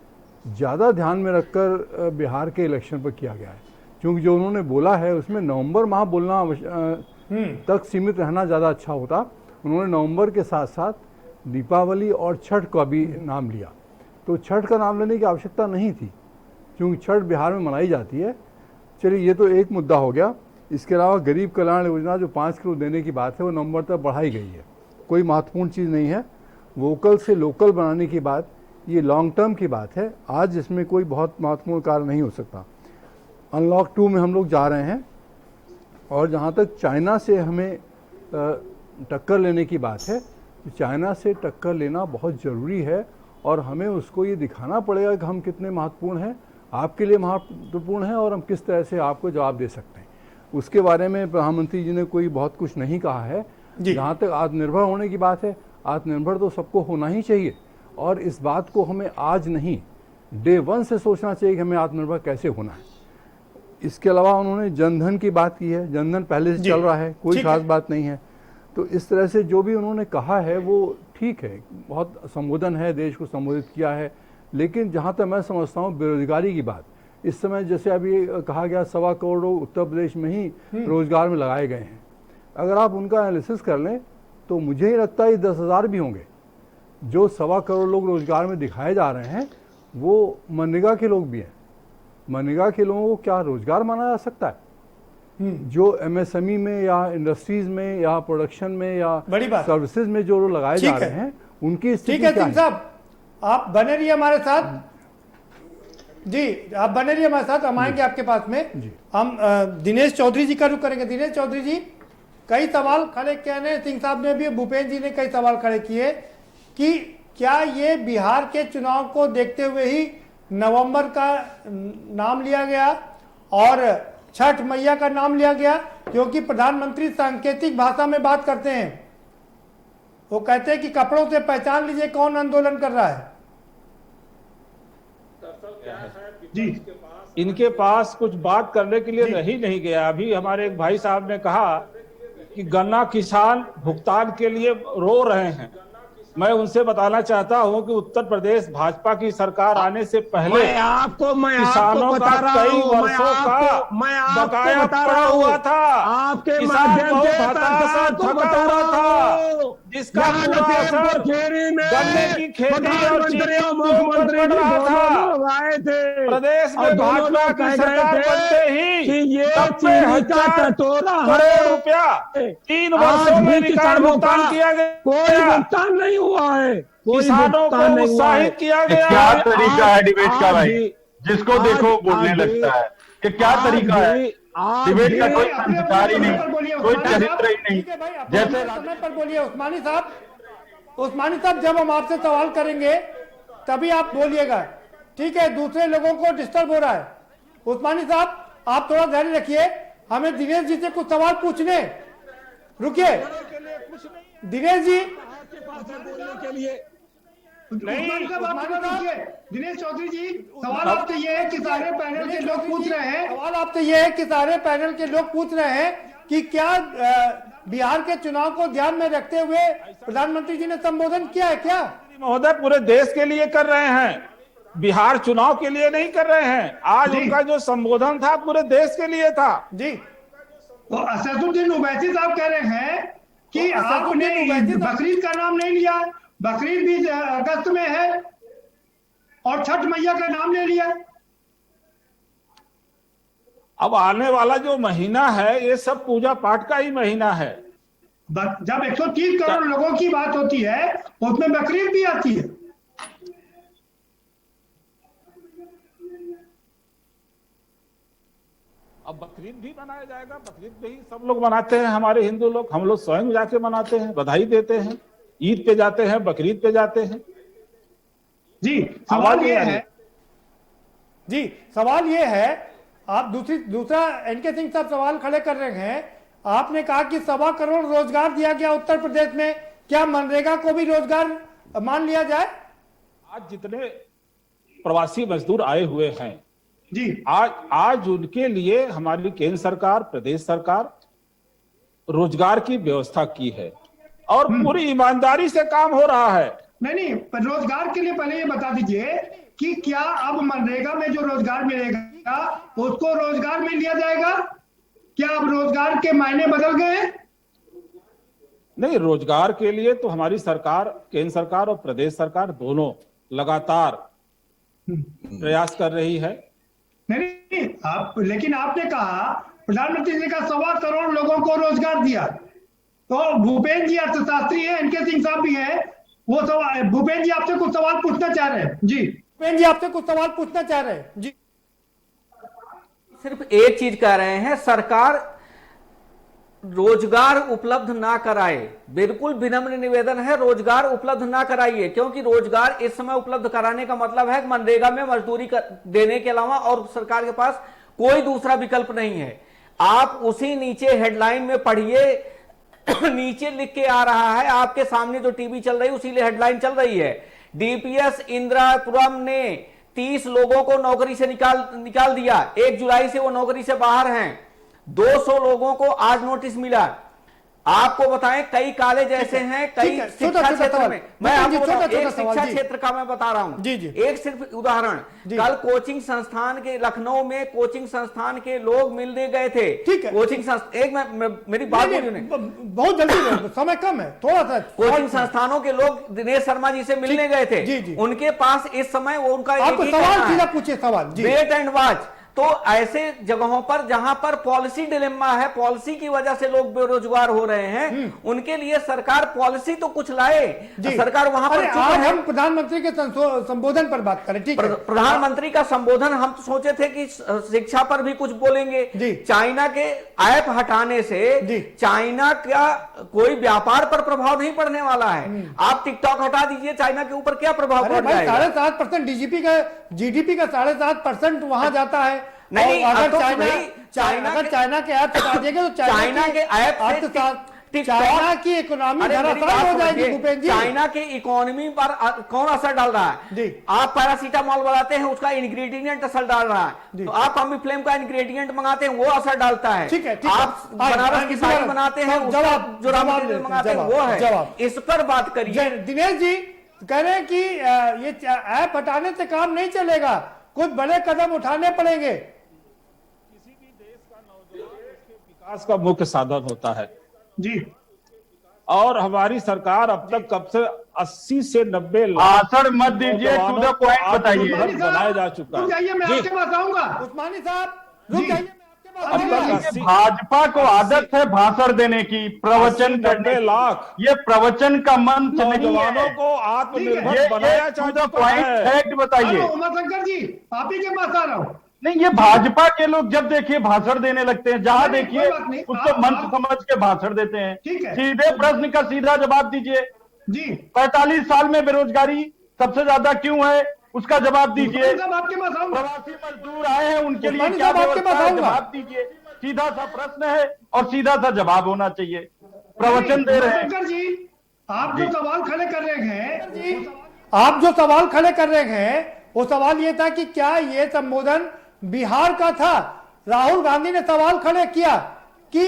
ज़्यादा ध्यान में रखकर बिहार के इलेक्शन पर किया गया है, क्योंकि जो उन्होंने बोला है उसमें नवंबर माह बोलना तक सीमित रहना ज़्यादा अच्छा होता। उन्होंने नवंबर के साथ साथ दीपावली और छठ का भी नाम लिया, तो छठ का नाम लेने की आवश्यकता नहीं थी, क्योंकि छठ बिहार में मनाई जाती है। चलिए, ये तो एक मुद्दा हो गया। इसके अलावा गरीब कल्याण योजना जो 5 करोड़ देने की बात है वो नवंबर तक बढ़ाई गई है, कोई महत्वपूर्ण चीज़ नहीं है। वोकल से लोकल बनाने की बात, ये लॉन्ग टर्म की बात है, आज इसमें कोई बहुत महत्वपूर्ण कार्य नहीं हो सकता। अनलॉक 2 में हम लोग जा रहे हैं, और जहाँ तक चाइना से हमें टक्कर लेने की बात है, तो चाइना से टक्कर लेना बहुत ज़रूरी है, और हमें उसको ये दिखाना पड़ेगा कि हम कितने महत्वपूर्ण हैं, आपके लिए महत्वपूर्ण हैं, और हम किस तरह से आपको जवाब दे सकते हैं। उसके बारे में प्रधानमंत्री जी ने कोई बहुत कुछ नहीं कहा है। जहाँ तक आत्मनिर्भर होने की बात है, आत्मनिर्भर तो सबको होना ही चाहिए, और इस बात को हमें आज नहीं, डे 1 से सोचना चाहिए कि हमें आत्मनिर्भर कैसे होना है। इसके अलावा उन्होंने जनधन की बात की है, जनधन पहले से चल रहा है, कोई खास बात नहीं है। तो इस तरह से जो भी उन्होंने कहा है वो ठीक है, बहुत संबोधन है, देश को संबोधित किया है। लेकिन जहाँ तक मैं समझता हूँ बेरोजगारी की बात, इस समय जैसे अभी कहा गया 1.25 करोड़ लोग उत्तर प्रदेश में ही रोजगार में लगाए गए हैं। अगर आप उनका एनालिसिस कर लें तो मुझे ही लगता है 10,000 भी होंगे। जो 1.25 करोड़ लोग रोजगार में दिखाए जा रहे हैं वो मनरेगा के लोग भी हैं। मनरेगा के लोगों को क्या रोजगार माना जा सकता है? जो एमएसएमई में या इंडस्ट्रीज में या प्रोडक्शन में या सर्विसेज में जो लोग लगाए जा रहे हैं उनकी स्थिति क्या है? सिंह साहब, आप बने रहिए हमारे साथ। जी, आप बने रहिए हमारे साथ, हम आएंगे आपके पास में। हम दिनेश चौधरी जी का रुख करेंगे। दिनेश चौधरी जी, कई सवाल खड़े किए ने, सिंह साहब ने भी, भूपेंद्र जी ने कई सवाल खड़े किए कि क्या ये बिहार के चुनाव को देखते हुए ही नवंबर का नाम लिया गया और छठ मैया का नाम लिया गया, क्योंकि प्रधानमंत्री सांकेतिक भाषा में बात करते हैं। वो कहते हैं कि कपड़ों से पहचान लीजिए कौन आंदोलन कर रहा है। जी, इनके पास कुछ बात करने के लिए रही नहीं गया। अभी हमारे एक भाई साहब ने कहा कि गन्ना किसान भुगतान के लिए रो रहे हैं। मैं उनसे बताना चाहता हूं कि उत्तर प्रदेश भाजपा की सरकार आने से पहले किसानों का कई वर्षों का बकाया पड़ा हुआ था। आपके किसान बहुत हताश थका हुआ था, जिसका पूरा असर गन्ने की खेती और चीनी पर पड़ रहा था। प्रदेश में भाजपा की सरकार बनते ही 90,000 करोड़ रुपया 3 वर्षों में रिकॉर्ड भुगतान किया गया। कोई भुगतान नहीं हुआ है, किसानों को उत्साहित किया गया। क्या तरीका है डिबेट का भाई? जिसको देखो बोलने लगता है कि क्या तरीका है डिबेट का? कोई संस्कार ही नहीं, कोई चरित्र ही नहीं। जैसे समय पर बोलिए उस्मानी साहब। उस्मानी साहब, जब हम आपसे सवाल करेंगे तभी आप बोलिएगा, ठीक है? दूसरे लोगों को डिस्टर्ब हो रहा है। उस्मानी साहब, आप थोड़ा धैर्य रखिए, हमें दिनेश जी से कुछ सवाल पूछने। रुकिए दिनेश जी, के लिए दिनेश चौधरी जी, सवाल आपसे ये है कि सारे पैनल के लोग पूछ रहे हैं, सवाल आपसे ये है कि सारे पैनल के लोग पूछ रहे हैं कि क्या बिहार के चुनाव को ध्यान में रखते हुए प्रधानमंत्री जी ने संबोधन किया है? क्या महोदय पूरे देश के लिए कर रहे हैं, बिहार चुनाव के लिए नहीं कर रहे हैं। आज उनका जो संबोधन था पूरे देश के लिए था। जी, तो असदुद्दीन ओवैसी साहब कह रहे हैं कि आपने बकरीद का नाम नहीं लिया, बकरीद भी अगस्त में है, और छठ मैया का नाम ले लिया। अब आने वाला जो महीना है ये सब पूजा पाठ का ही महीना है। जब 130 करोड़ लोगों की बात होती है उसमें बकरीद भी आती है। अब बकरीद भी मनाया जाएगा। बकरीद भी सब लोग मनाते हैं, हमारे हिंदू लोग, हम लोग स्वयं जाके मनाते हैं, बधाई देते हैं, ईद पे जाते हैं, बकरीद पे जाते हैं। जी, सवाल ये है, जी सवाल ये है, आप दूसरा एनके सिंह साहब सवाल खड़े कर रहे हैं। आपने कहा कि 1.25 करोड़ रोजगार दिया गया उत्तर प्रदेश में, क्या मनरेगा को भी रोजगार मान लिया जाए? आज जितने प्रवासी मजदूर आए हुए हैं जी, आज उनके लिए हमारी केंद्र सरकार, प्रदेश सरकार रोजगार की व्यवस्था की है और पूरी ईमानदारी से काम हो रहा है। नहीं, रोजगार के लिए पहले ये बता दीजिए कि क्या अब मनरेगा में जो रोजगार मिलेगा उसको रोजगार में लिया जाएगा? क्या अब रोजगार के मायने बदल गए? नहीं, रोजगार के लिए तो हमारी सरकार, केंद्र सरकार और प्रदेश सरकार दोनों लगातार प्रयास कर रही है। नहीं, आप, लेकिन आपने कहा प्रधानमंत्री जी का 1.25 करोड़ लोगों को रोजगार दिया, तो भूपेंद्र जी अर्थशास्त्री है, एनके सिंह साहब भी है, वो सवाल भूपेंद्र जी आपसे कुछ सवाल पूछना चाह रहे हैं। जी, भूपेंद्र जी आपसे कुछ सवाल पूछना चाह रहे हैं। जी, सिर्फ एक चीज कह रहे हैं, सरकार रोजगार उपलब्ध ना कराए। बिल्कुल विनम्र निवेदन है, रोजगार उपलब्ध ना कराइए, क्योंकि रोजगार इस समय उपलब्ध कराने का मतलब है मनरेगा में मजदूरी देने के अलावा और सरकार के पास कोई दूसरा विकल्प नहीं है। आप उसी नीचे हेडलाइन में पढ़िए, नीचे लिख के आ रहा है, आपके सामने जो टीवी चल रही है उसी हेडलाइन चल रही है। डीपीएस इंदिरापुरम ने 30 लोगों को नौकरी से निकाल दिया, 1 जुलाई से वो नौकरी से बाहर हैं। 200 लोगों को आज नोटिस मिला। आपको बताएं, कई कॉलेज ऐसे हैं, कई शिक्षा क्षेत्र में, मैं आपको एक शिक्षा क्षेत्र का मैं बता रहा हूं, एक सिर्फ उदाहरण, कल कोचिंग संस्थान के लखनऊ में कोचिंग संस्थान के लोग मिलने गए थे। कोचिंग संस्थान, एक मेरी बात बहुत जल्दी, समय कम है, थोड़ा सा। कोचिंग संस्थानों के लोग दिनेश शर्मा जी से मिलने गए थे, उनके पास इस समय वो उनका सवाल सीधा पूछिए, सवाल वेट एंड वॉच। तो ऐसे जगहों पर जहां पर पॉलिसी डिलेमा है, पॉलिसी की वजह से लोग बेरोजगार हो रहे हैं, उनके लिए सरकार पॉलिसी तो कुछ लाए। सरकार वहां पर आज हम प्रधानमंत्री के संबोधन पर बात करें, ठीक है? प्रधानमंत्री का संबोधन हम तो सोचे थे कि शिक्षा पर भी कुछ बोलेंगे। चाइना के ऐप हटाने से चाइना का कोई व्यापार पर प्रभाव नहीं पड़ने वाला है। आप टिकटॉक हटा दीजिए, चाइना के ऊपर क्या प्रभाव पड़ जाएगा? 7.5% जीडीपी का 7.5% वहां जाता है। नहीं, अगर तो चाइना के ऐप हटा देंगे तो चाइना के ऐप से चाइना की इकोनॉमी धराशायी हो जाएगी। भूपेंद्र जी, चाइना की इकोनॉमी पर कौन असर डाल रहा है? आप पैरासीटामोल बनाते हैं, उसका इंग्रेडिएंट असर डाल रहा है। तो आप अम्बिफ्लेम का इंग्रेडिएंट मंगाते हैं, वो असर डालता है। ठीक है, आप बनारस की साड़ी बनाते हैं, जो रॉ मटेरियल मंगाते हैं वो है। इस पर बात करिए। दिनेश जी कह रहे हैं कि ये ऐप हटाने से काम नहीं चलेगा, कुछ बड़े कदम उठाने पड़ेंगे। विकास का मुख्य साधन होता है जी, और हमारी सरकार अब तक कब से 80 से 90 लाख मत दीजिए, टू द पॉइंट बताइए। बनाया जा चुका है। मैं आपके पास आऊंगा। उस्मानी साहब रुक जाइए, भाजपा को आदत है भाषण देने की, प्रवचन करने। लाख ये प्रवचन का मंच नहीं है। को आत्मनिर्भर बनाया चाहिए। फैक्ट बताइए। उमाशंकर जी, आप ही के पास आ रहा हूँ। नहीं, ये भाजपा के लोग जब देखिए भाषण देने लगते हैं, जहां देखिए उसको मंच समझ के भाषण देते हैं। सीधे प्रश्न का सीधा जवाब दीजिए जी। 45 साल में बेरोजगारी सबसे ज्यादा क्यों है, उसका जवाब दीजिए। प्रवासी मजदूर आए हैं, उनके लिए क्या व्यवस्था है, जवाब दीजिए। सीधा सा प्रश्न है और सीधा सा जवाब होना चाहिए। प्रवचन दे रहे हैं जी। आप जो सवाल खड़े कर रहे हैं, वो सवाल ये था कि क्या ये संबोधन बिहार का था? राहुल गांधी ने सवाल खड़े किया कि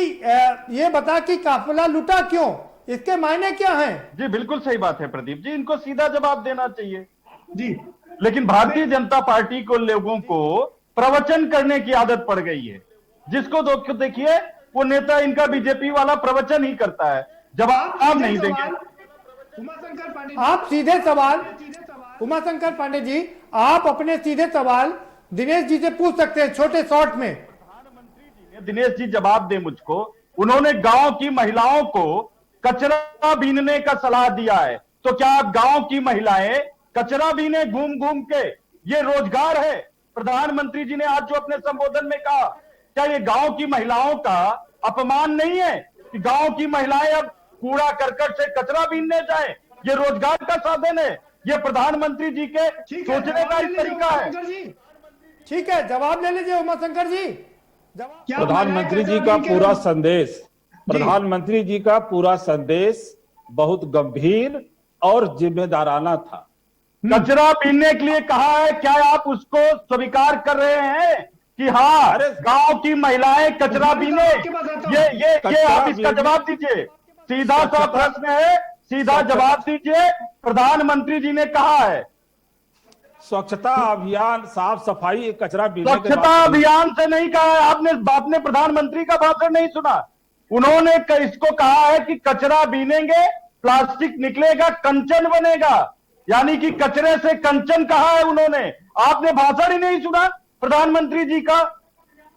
ये बता कि काफिला लुटा क्यों, इसके मायने क्या हैं? जी बिल्कुल सही बात है प्रदीप जी, इनको सीधा जवाब देना चाहिए जी। लेकिन भारतीय जनता पार्टी को लोगों को प्रवचन करने की आदत पड़ गई है। जिसको देखिए वो नेता इनका बीजेपी वाला प्रवचन ही करता है, जवाब आप नहीं देंगे। आप सीधे सवाल, उमाशंकर पांडे जी, आप अपने सीधे सवाल दिनेश जी से पूछ सकते हैं छोटे शॉर्ट में। प्रधानमंत्री जी ने, दिनेश जी जवाब दे मुझको, उन्होंने गांव की महिलाओं को कचरा बीनने का सलाह दिया है। तो क्या आप गांव की महिलाएं कचरा बीने घूम घूम के, ये रोजगार है? प्रधानमंत्री जी ने आज जो अपने संबोधन में कहा, क्या ये गांव की महिलाओं का अपमान नहीं है कि गांव की महिलाएं अब कूड़ा करकट से कचरा बीनने जाए? ये रोजगार का साधन है। ये प्रधानमंत्री जी के सोचने का एक तरीका है। ठीक है, जवाब ले लीजिए उमाशंकर जी। प्रधानमंत्री जी का पूरा संदेश, प्रधानमंत्री जी का पूरा संदेश बहुत गंभीर और जिम्मेदाराना था। कचरा बीनने के लिए कहा है, क्या आप उसको स्वीकार कर रहे हैं कि हाँ गांव की महिलाएं कचरा बीने? ये आप इसका जवाब दीजिए। सीधा सा प्रश्न है, सीधा जवाब दीजिए। प्रधानमंत्री जी ने कहा है स्वच्छता अभियान, साफ सफाई, कचरा बीने। स्वच्छता अभियान से नहीं कहा है आपने प्रधानमंत्री का भाषण नहीं सुना। उन्होंने इसको कहा है कि कचरा बीनेंगे, प्लास्टिक निकलेगा, कंचन बनेगा। यानी कि कचरे से कंचन कहा है उन्होंने। आपने भाषण ही नहीं सुना प्रधानमंत्री जी का?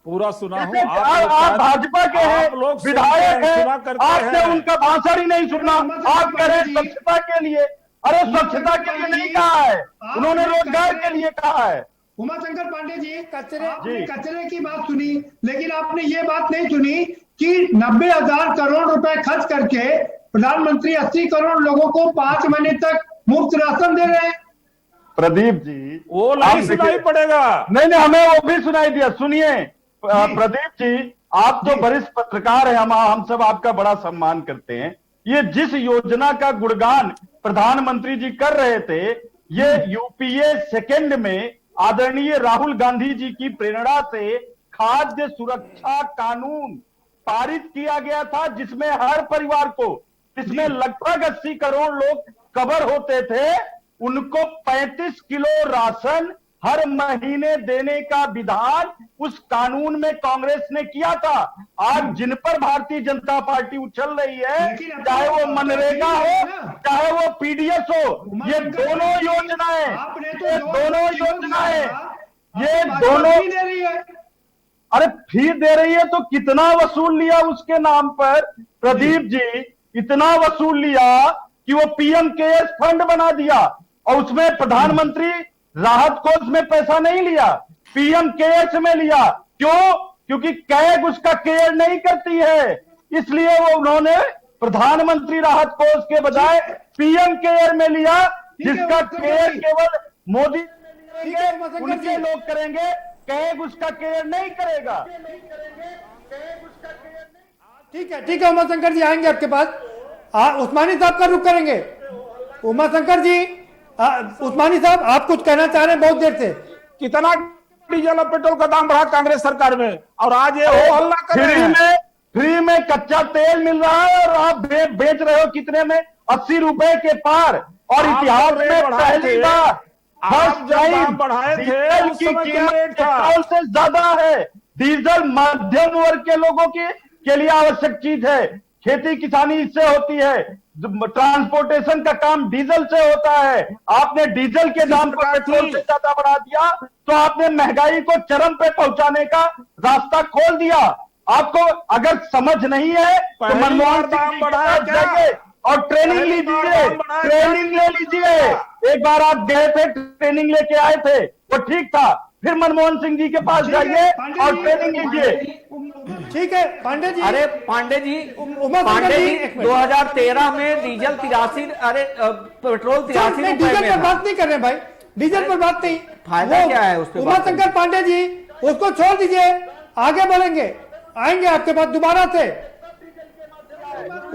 पूरा सुना हूं। आप भाजपा के हैं, विधायक हैं, आपने उनका भाषण ही नहीं सुनना। आप कह रहे हैं स्वच्छता के लिए। अरे स्वच्छता के लिए नहीं कहा है, उन्होंने रोजगार के लिए कहा है। उमाशंकर पांडे जी, कचरे की बात सुनी, लेकिन आपने ये बात नहीं सुनी कि 90,000 करोड़ रुपए खर्च करके प्रधानमंत्री 80 करोड़ लोगों को 5 महीने तक मुफ्त राशन दे रहे हैं। प्रदीप जी, वो नहीं सुनाई पड़ेगा। नहीं, हमें वो भी सुनाई दिया। सुनिए प्रदीप जी, आप जो वरिष्ठ पत्रकार हैं, हम सब आपका बड़ा सम्मान करते हैं। ये जिस योजना का गुणगान प्रधानमंत्री जी कर रहे थे, ये यूपीए सेकेंड में आदरणीय राहुल गांधी जी की प्रेरणा से खाद्य सुरक्षा कानून पारित किया गया था, जिसमें हर परिवार को, जिसमें लगभग 80 करोड़ लोग कवर होते थे, उनको 35 किलो राशन हर महीने देने का विधान उस कानून में कांग्रेस ने किया था। आज जिन पर भारतीय जनता पार्टी उछल रही है, चाहे वो मनरेगा हो, चाहे वो पीडीएस हो, ये दोनों योजनाएं अरे फी दे रही है तो कितना वसूल लिया उसके नाम पर प्रदीप जी, इतना वसूल लिया कि वो पीएम केयर्स फंड बना दिया और उसमें प्रधानमंत्री राहत कोष में पैसा नहीं लिया, पीएम केयर्स में लिया। क्यों? क्योंकि कैग उसका केयर नहीं करती है, इसलिए वो उन्होंने प्रधानमंत्री राहत कोष के बजाय पीएम केयर में लिया, जिसका केयर केवल मोदी उनके लोग करेंगे, कैग उसका केयर नहीं करेगा। ठीक है उमाशंकर जी आएंगे आपके पास। उस्मानी साहब का रुख करेंगे। उमाशंकर जी, उस्मानी साहब आप कुछ कहना चाह रहे हैं बहुत देर से। कितना डीजल और पेट्रोल का दाम बढ़ा कांग्रेस सरकार में, और आज ये हो हल्ला कर रहे हैं। फ्री में कच्चा तेल मिल रहा है और आप बेच रहे हो कितने में? 80 रुपए के पार। और इतिहास में पहली बार फर्स्ट टाइम डीजल की कीमत पेट्रोल से ज्यादा है। डीजल मध्यम वर्ग के लोगों के लिए आवश्यक चीज है, खेती किसानी इससे होती है, ट्रांसपोर्टेशन का काम डीजल से होता है। आपने डीजल के दाम को पेट्रोल से ज्यादा बढ़ा दिया तो आपने महंगाई को चरम पे पहुंचाने का रास्ता खोल दिया। आपको अगर समझ नहीं है तो मनमोहन सिंह बढ़ाया जाइए और ट्रेनिंग लीजिए, ट्रेनिंग ले लीजिए। एक बार आप गए थे, ट्रेनिंग लेके आए थे, वो ठीक था, फिर मनमोहन सिंह जी के पास जाइए और ट्रेनिंग लीजिए। ठीक है पांडे जी। अरे पांडे जी 2013 में डीजल 83, अरे पेट्रोल 83 रुपए डीजल में पर बात नहीं कर रहे भाई, डीजल पर बात नहीं। फायदा क्या है उस पे? उमाशंकर पांडे जी उसको छोड़ दीजिए, आगे बढ़ेंगे, आएंगे आपके पास दोबारा से।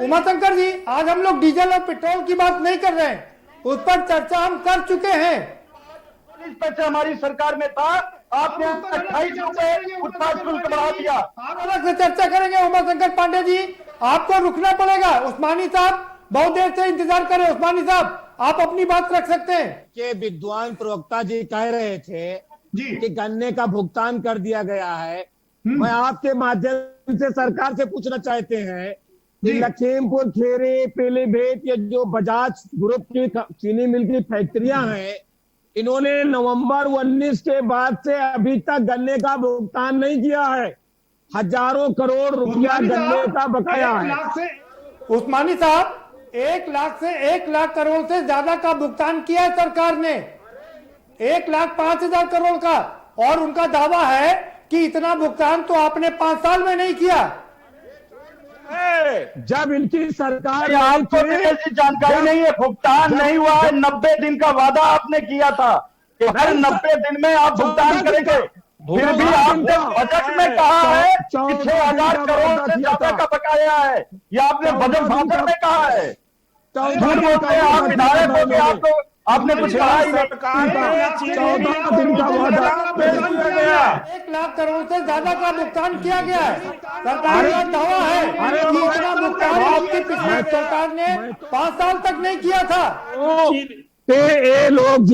उमाशंकर जी, आज हम लोग डीजल और पेट्रोल की बात नहीं कर रहे हैं, उस पर चर्चा हम कर चुके हैं। पैसे हमारी सरकार में था, आपने 28 रुपए उत्पाद शुल्क बढ़ा दिया। आप अलग से चर्चा करेंगे। उमाशंकर पांडे जी आपको रुकना पड़ेगा। उस्मानी साहब बहुत देर से इंतजार करें। उस्मानी साहब आप अपनी बात रख सकते हैं। के विद्वान प्रवक्ता जी कह रहे थे कि गन्ने का भुगतान कर दिया गया है। मैं आपके माध्यम से सरकार से पूछना चाहते हैं कि लखीमपुर खीरी, पीलीभीत, ये जो बजाज ग्रुप की चीनी मिल की फैक्ट्रियां हैं, इन्होंने नवंबर 19 के बाद से अभी तक गन्ने का भुगतान नहीं किया है। हजारों करोड़ रुपया गन्ने का बकाया है। उस्मानी साहब 1 लाख करोड़ से ज्यादा का भुगतान किया है सरकार ने, 1,05,000 करोड़ का, और उनका दावा है कि इतना भुगतान तो आपने 5 साल में नहीं किया। जब इनकी सरकार आपको ऐसी जानकारी नहीं है, भुगतान नहीं हुआ है। 90 दिन का वादा आपने किया था कि हर 90 दिन में आप भुगतान करेंगे, फिर भी आपने बजट में कहा है कि 6,000 करोड़ से ज्यादा का बकाया है। ये आपने बजट भाषण में कहा है। आप विधायक हो गए, आपको आपने कुछ कहा ही नहीं। 1 लाख करोड़ से ज्यादा का भुगतान किया गया है। सरकार का दावा है कि इतना भुगतान आपकी पिछली सरकार ने 5 साल तक नहीं किया था। ये लोग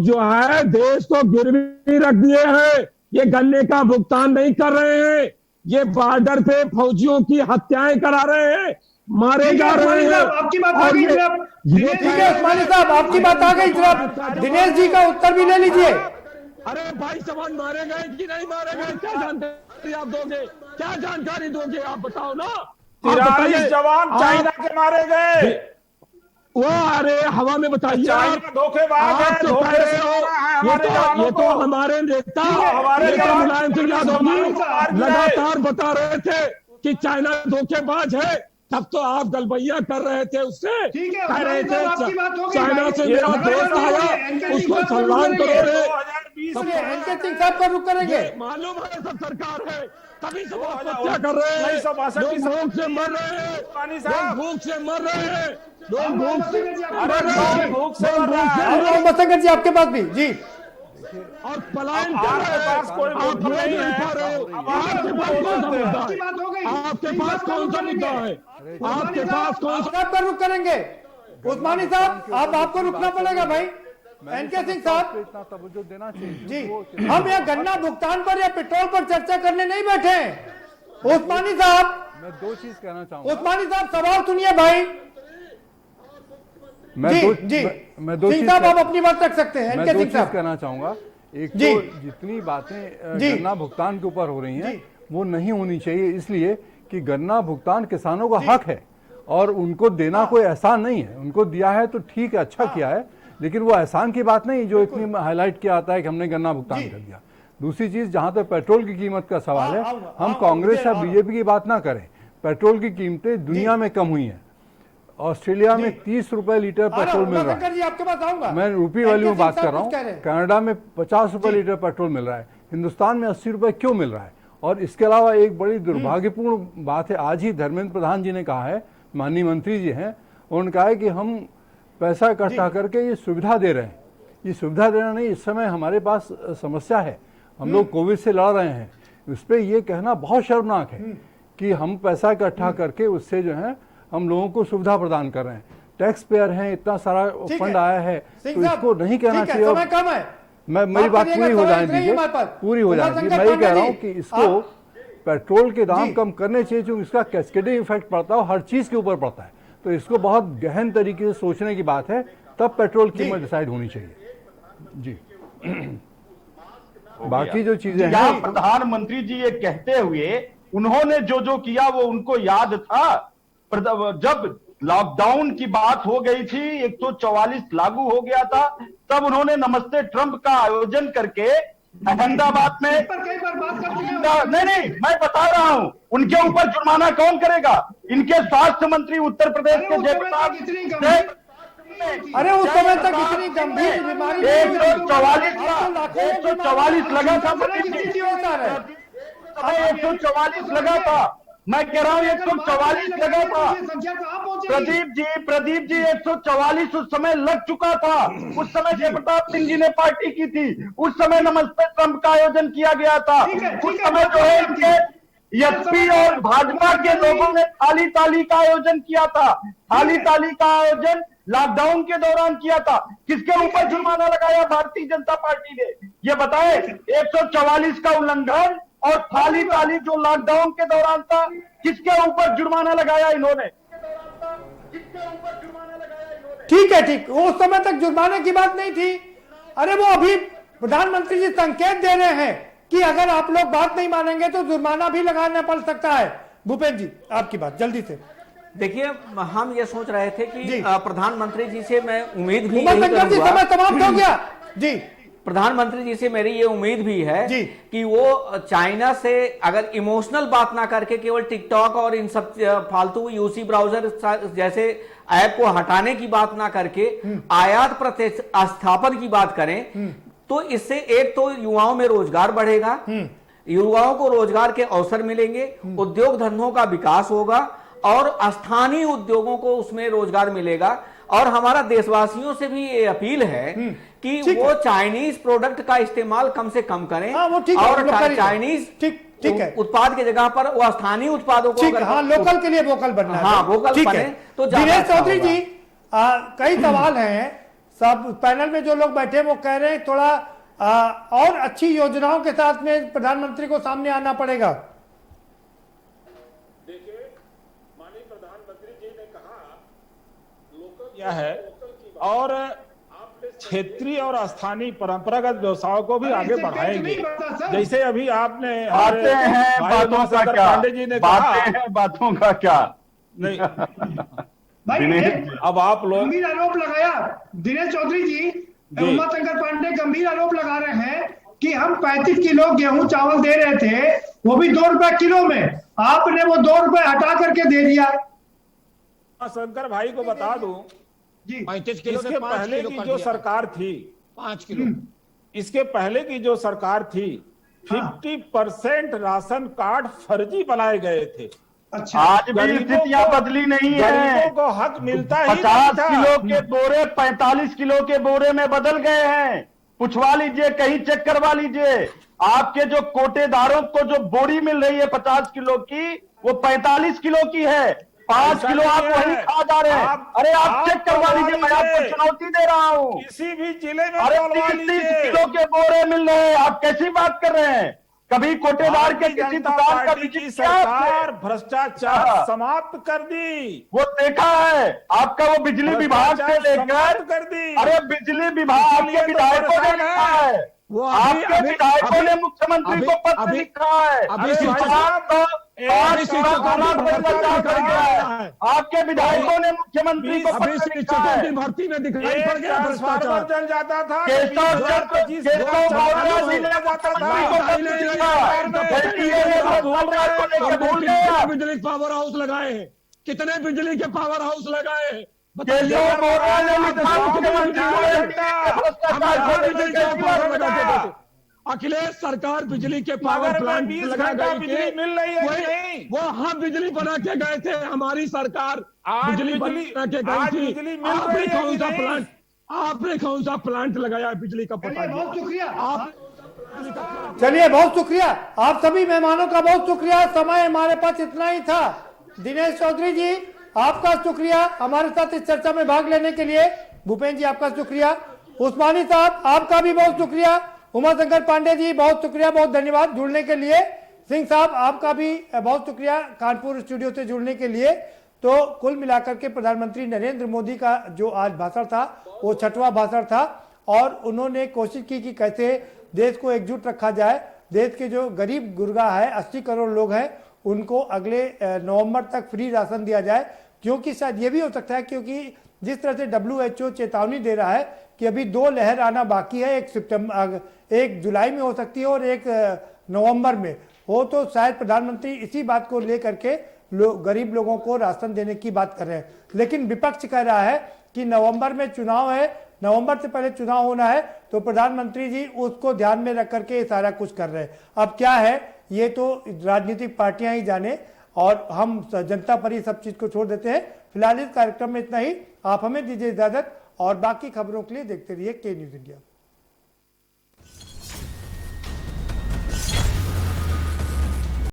जो है देश को गिरवी रख दिए हैं। ये गन्ने का भुगतान नहीं कर रहे हैं, ये बॉर्डर पे फौजियों की हत्याएं करा रहे हैं, मारे जा रहे हैं। आपकी बात आ गई जनाब। ठीक है उस्मानी साहब आपकी बात आ गई, जनाब दिनेश जी का उत्तर भी ले लीजिए। अरे भाई जवान मारे गए कि नहीं मारे गए, क्या जानकारी आप दोगे? क्या जानकारी दोगे आप बताओ ना। 43 जवान चाइना के मारे गए। वो अरे हवा में बताइए, धोखेबाज है, धोखे से हो रहा है हमारे जवानों को। ये तो हमारे नेता मुलायम सिंह यादव जी लगातार बता रहे थे कि चाइना धोखेबाज है, तब तो आप गलबैया कर रहे थे उससे, कह रहे थे चाइना से मेरा दोस्त आया उसको सलाम करो। एनके सिंह साहब पर रुक करेंगे। मालूम है सब सरकार है, तभी सब आत्महत्या कर रहे हैं, लोग भूख से मर रहे हैं, लोग भूख से मर रहे हैं, लोग भूख से मर रहे हैं। उमाशंकर जी आपके पास भी जी। और पलायन कर रहे हैं, आप लोग नहीं उठा रहे हो। आपके पास कौन सा मुद्दा है? आपके पास कौन सा मुद्दा है? आपके पास कौन सा? पर रुक करेंगे। उस्मानी साहब आपको रुकना पड़ेगा भाई। एनके सिंह साहब इतना तवज्जो देना चाहिए जी। हम यहाँ गन्ना भुगतान पर या पेट्रोल पर चर्चा करने नहीं बैठे हैं। उस्मानी साहब मैं 2 चीज कहना चाहूंगा। उस्मानी साहब सवाल सुनिए भाई। मैं जी, 2 सिंह साहब आप अपनी बात रख सकते हैं। मैं 2 चीज कहना चाहूंगा एक तो जितनी बातें गन्ना भुगतान के ऊपर हो रही हैं वो नहीं होनी चाहिए, इसलिए कि गन्ना भुगतान किसानों का हक है और उनको देना कोई एहसान नहीं है। उनको दिया है तो ठीक है, अच्छा किया है, लेकिन वो एहसान की बात नहीं जो इतनी हाईलाइट किया आता है कि हमने गन्ना भुगतान कर दिया। दूसरी चीज, जहां तक पेट्रोल की कीमत का सवाल है, हम कांग्रेस या बीजेपी की बात ना करें। पेट्रोल की कीमतें दुनिया में कम हुई हैं। ऑस्ट्रेलिया में 30 रुपए लीटर पेट्रोल मिल रहा है। आपके पास आऊंगा, मैं रूपी वैल्यू में बात कर रहा हूँ। कनाडा में 50 रुपए लीटर पेट्रोल मिल रहा है, हिंदुस्तान में 80 रुपए क्यों मिल रहा है? और इसके अलावा एक बड़ी दुर्भाग्यपूर्ण बात है, आज ही धर्मेंद्र प्रधान जी ने कहा है, माननीय मंत्री जी हैं, उन्होंने कहा है कि हम पैसा इकट्ठा करके ये सुविधा दे रहे हैं। ये सुविधा देना नहीं, इस समय हमारे पास समस्या है, हम लोग कोविड से लड़ रहे हैं। उस पर यह कहना बहुत शर्मनाक है कि हम पैसा इकट्ठा करके उससे जो है हम लोगों को सुविधा प्रदान कर रहे हैं। टैक्स पेयर हैं, इतना सारा फंड आया है, तो इसको नहीं कहना चाहिए। समय कम है, मेरी बात पूरी हो जाने दीजिए, पूरी हो जाने दीजिए। मैं ये कह रहा हूँ कि इसको पेट्रोल के दाम कम करने चाहिए, क्योंकि इसका कैस्केडिंग इफेक्ट पड़ता है, हर चीज के ऊपर पड़ता है। तो इसको बहुत गहन तरीके से सोचने की बात है, तब पेट्रोल कीमत डिसाइड होनी चाहिए। जी बाकी जो चीजें हैं, प्रधानमंत्री जी ये कहते हुए उन्होंने जो किया वो उनको याद था। जब लॉकडाउन की बात हो गई थी, 144 लागू हो गया था, तब उन्होंने नमस्ते ट्रंप का आयोजन करके अहमदाबाद में नहीं, मैं बता रहा हूं, उनके ऊपर जुर्माना कौन करेगा? इनके स्वास्थ्य मंत्री उत्तर प्रदेश के जयप्रताप, अरे उस समय तक इतनी गंभीर बीमारी 144 लगा था, 144 लगा था। मैं कह रहा हूं 144 लगा था। प्रदीप जी 144 उस समय लग चुका था। उस समय जयप्रताप सिंह जी ने पार्टी की थी, उस समय नमस्ते ट्रंप का आयोजन किया गया था। उस समय जो है इनके एसपी और भाजपा के लोगों ने थाली ताली का आयोजन किया था। थाली ताली का आयोजन लॉकडाउन के दौरान किया था। किसके ऊपर जुर्माना लगाया भारतीय जनता पार्टी ने? ये बताए। 144 का उल्लंघन और थाली ताली जो लॉकडाउन के दौरान था, किसके ऊपर जुर्माना लगाया इन्होंने? ठीक है, ठीक, उस समय तक जुर्माने की बात नहीं थी। अरे वो अभी प्रधानमंत्री जी संकेत दे रहे हैं कि अगर आप लोग बात नहीं मानेंगे तो जुर्माना भी लगाना पड़ सकता है। भूपेंद्र जी आपकी बात जल्दी से। देखिए, हम ये सोच रहे थे कि प्रधानमंत्री जी से मैं उम्मीद भी समय समाप्त हो गया जी। प्रधानमंत्री जी से मेरी ये उम्मीद भी है कि वो चाइना से अगर इमोशनल बात ना करके केवल टिकटॉक और इन सब फालतू यूसी ब्राउजर जैसे ऐप को हटाने की बात ना करके आयात प्रतिस्थापन की बात करें, तो इससे एक तो युवाओं में रोजगार बढ़ेगा, युवाओं को रोजगार के अवसर मिलेंगे, उद्योग धंधों का विकास होगा और स्थानीय उद्योगों को उसमें रोजगार मिलेगा। और हमारा देशवासियों से भी ये अपील है कि वो चाइनीज प्रोडक्ट का इस्तेमाल कम से कम करें और चाइनीज उत्पाद की जगह पर वो स्थानीय उत्पादों को लोकल के लिए वोकल बनना है। वोकल बने तो दिनेश चौधरी जी, कई सवाल हैं। सब पैनल में जो लोग बैठे वो कह रहे हैं थोड़ा और अच्छी योजनाओं के साथ में प्रधानमंत्री को सामने आना पड़ेगा। है और क्षेत्रीय और स्थानीय परंपरागत व्यवसायों को भी आगे बढ़ाएंगे। जैसे अभी आपने बातें हैं, बातों का क्या? पांडे जी ने कहा, बातों का क्या नहीं अब आप लोग गंभीर आरोप लगाया दिनेश चौधरी जी, उमाशंकर पांडे गंभीर आरोप लगा रहे हैं कि हम 35 किलो गेहूं चावल दे रहे थे, वो भी 2 रुपए किलो में, आपने वो 2 रुपए हटा करके दे दिया। शंकर भाई को बता दूं, 35 किलो इसके पहले की जो सरकार थी 5 किलो, इसके पहले की जो सरकार थी 50% राशन कार्ड फर्जी बनाए गए थे। अच्छा, आज भी स्थितियां बदली नहीं है। गरीबों को हक मिलता ही 50 किलो के बोरे 45 किलो के बोरे में बदल गए हैं। पूछवा लीजिए, कहीं चेक करवा लीजिए। आपके जो कोटेदारों को जो बोरी मिल रही है 50 किलो की, वो 45 किलो की है। 5 किलो आप वही खा जा रहे हैं। अरे आप चेक करवा लीजिए, मैं आपको चुनौती दे रहा हूँ। किसी भी जिले में अरे 30 किलो के बोरे मिल रहे हैं, आप कैसी बात कर रहे हैं? कभी कोटेदार के किसी दुकान का की सरकार भ्रष्टाचार समाप्त कर दी, वो देखा है। आपका वो बिजली विभाग से लेकर कर दी। अरे बिजली विभाग के विधायकों ने लिखा है, आपके विधायकों ने मुख्यमंत्री को पत्र लिखा है। आपके विधायकों ने मुख्यमंत्री को पत्र लिखा है। की भर्ती में दिखाई पड़ गया भ्रष्टाचार चल जाता था, बिजली पावर हाउस लगाए हैं, कितने बिजली के पावर हाउस लगाए हैं? अखिलेश सरकार बिजली के पावर प्लांट लगा गई बिजली मिल रही है नहीं? वो हम बिजली बना के गए थे, हमारी सरकार बिजली बना के गई थी। आपने कौन सा प्लांट, आपने कौन सा प्लांट लगाया बिजली का? पता नहीं। बहुत शुक्रिया आप चलिए, बहुत शुक्रिया आप सभी मेहमानों का, बहुत शुक्रिया। समय हमारे पास इतना ही था। दिनेश चौधरी जी आपका शुक्रिया हमारे साथ इस चर्चा में भाग लेने के लिए। भूपेंद्र जी आपका शुक्रिया। उस्मानी साहब आपका भी बहुत शुक्रिया। उमाशंकर पांडे जी बहुत शुक्रिया, बहुत धन्यवाद जुड़ने के लिए। सिंह साहब आपका भी बहुत शुक्रिया कानपुर स्टूडियो से जुड़ने के लिए। तो कुल मिलाकर के प्रधानमंत्री नरेंद्र मोदी का जो आज भाषण था वो 6वां भाषण था और उन्होंने कोशिश की कि कैसे देश को एकजुट रखा जाए। देश के जो गरीब गुरगा है 80 करोड़ लोग हैं उनको अगले नवंबर तक फ्री राशन दिया जाए, क्योंकि शायद ये भी हो सकता है क्योंकि जिस तरह से WHO चेतावनी दे रहा है कि अभी 2 लहर आना बाकी है, एक जुलाई में हो सकती है और एक नवंबर में हो, तो शायद प्रधानमंत्री इसी बात को लेकर के गरीब लोगों को राशन देने की बात कर रहे हैं। लेकिन विपक्ष कह रहा है कि नवंबर में चुनाव है, नवंबर से पहले चुनाव होना है, तो प्रधानमंत्री जी उसको ध्यान में रख करके सारा कुछ कर रहे हैं। अब क्या है ये तो राजनीतिक पार्टियां ही जाने और हम जनता पर ही सब चीज को छोड़ देते हैं। फिलहाल इस कार्यक्रम में इतना ही। आप हमें दीजिए इजाजत और बाकी खबरों के लिए देखते रहिए के न्यूज इंडिया।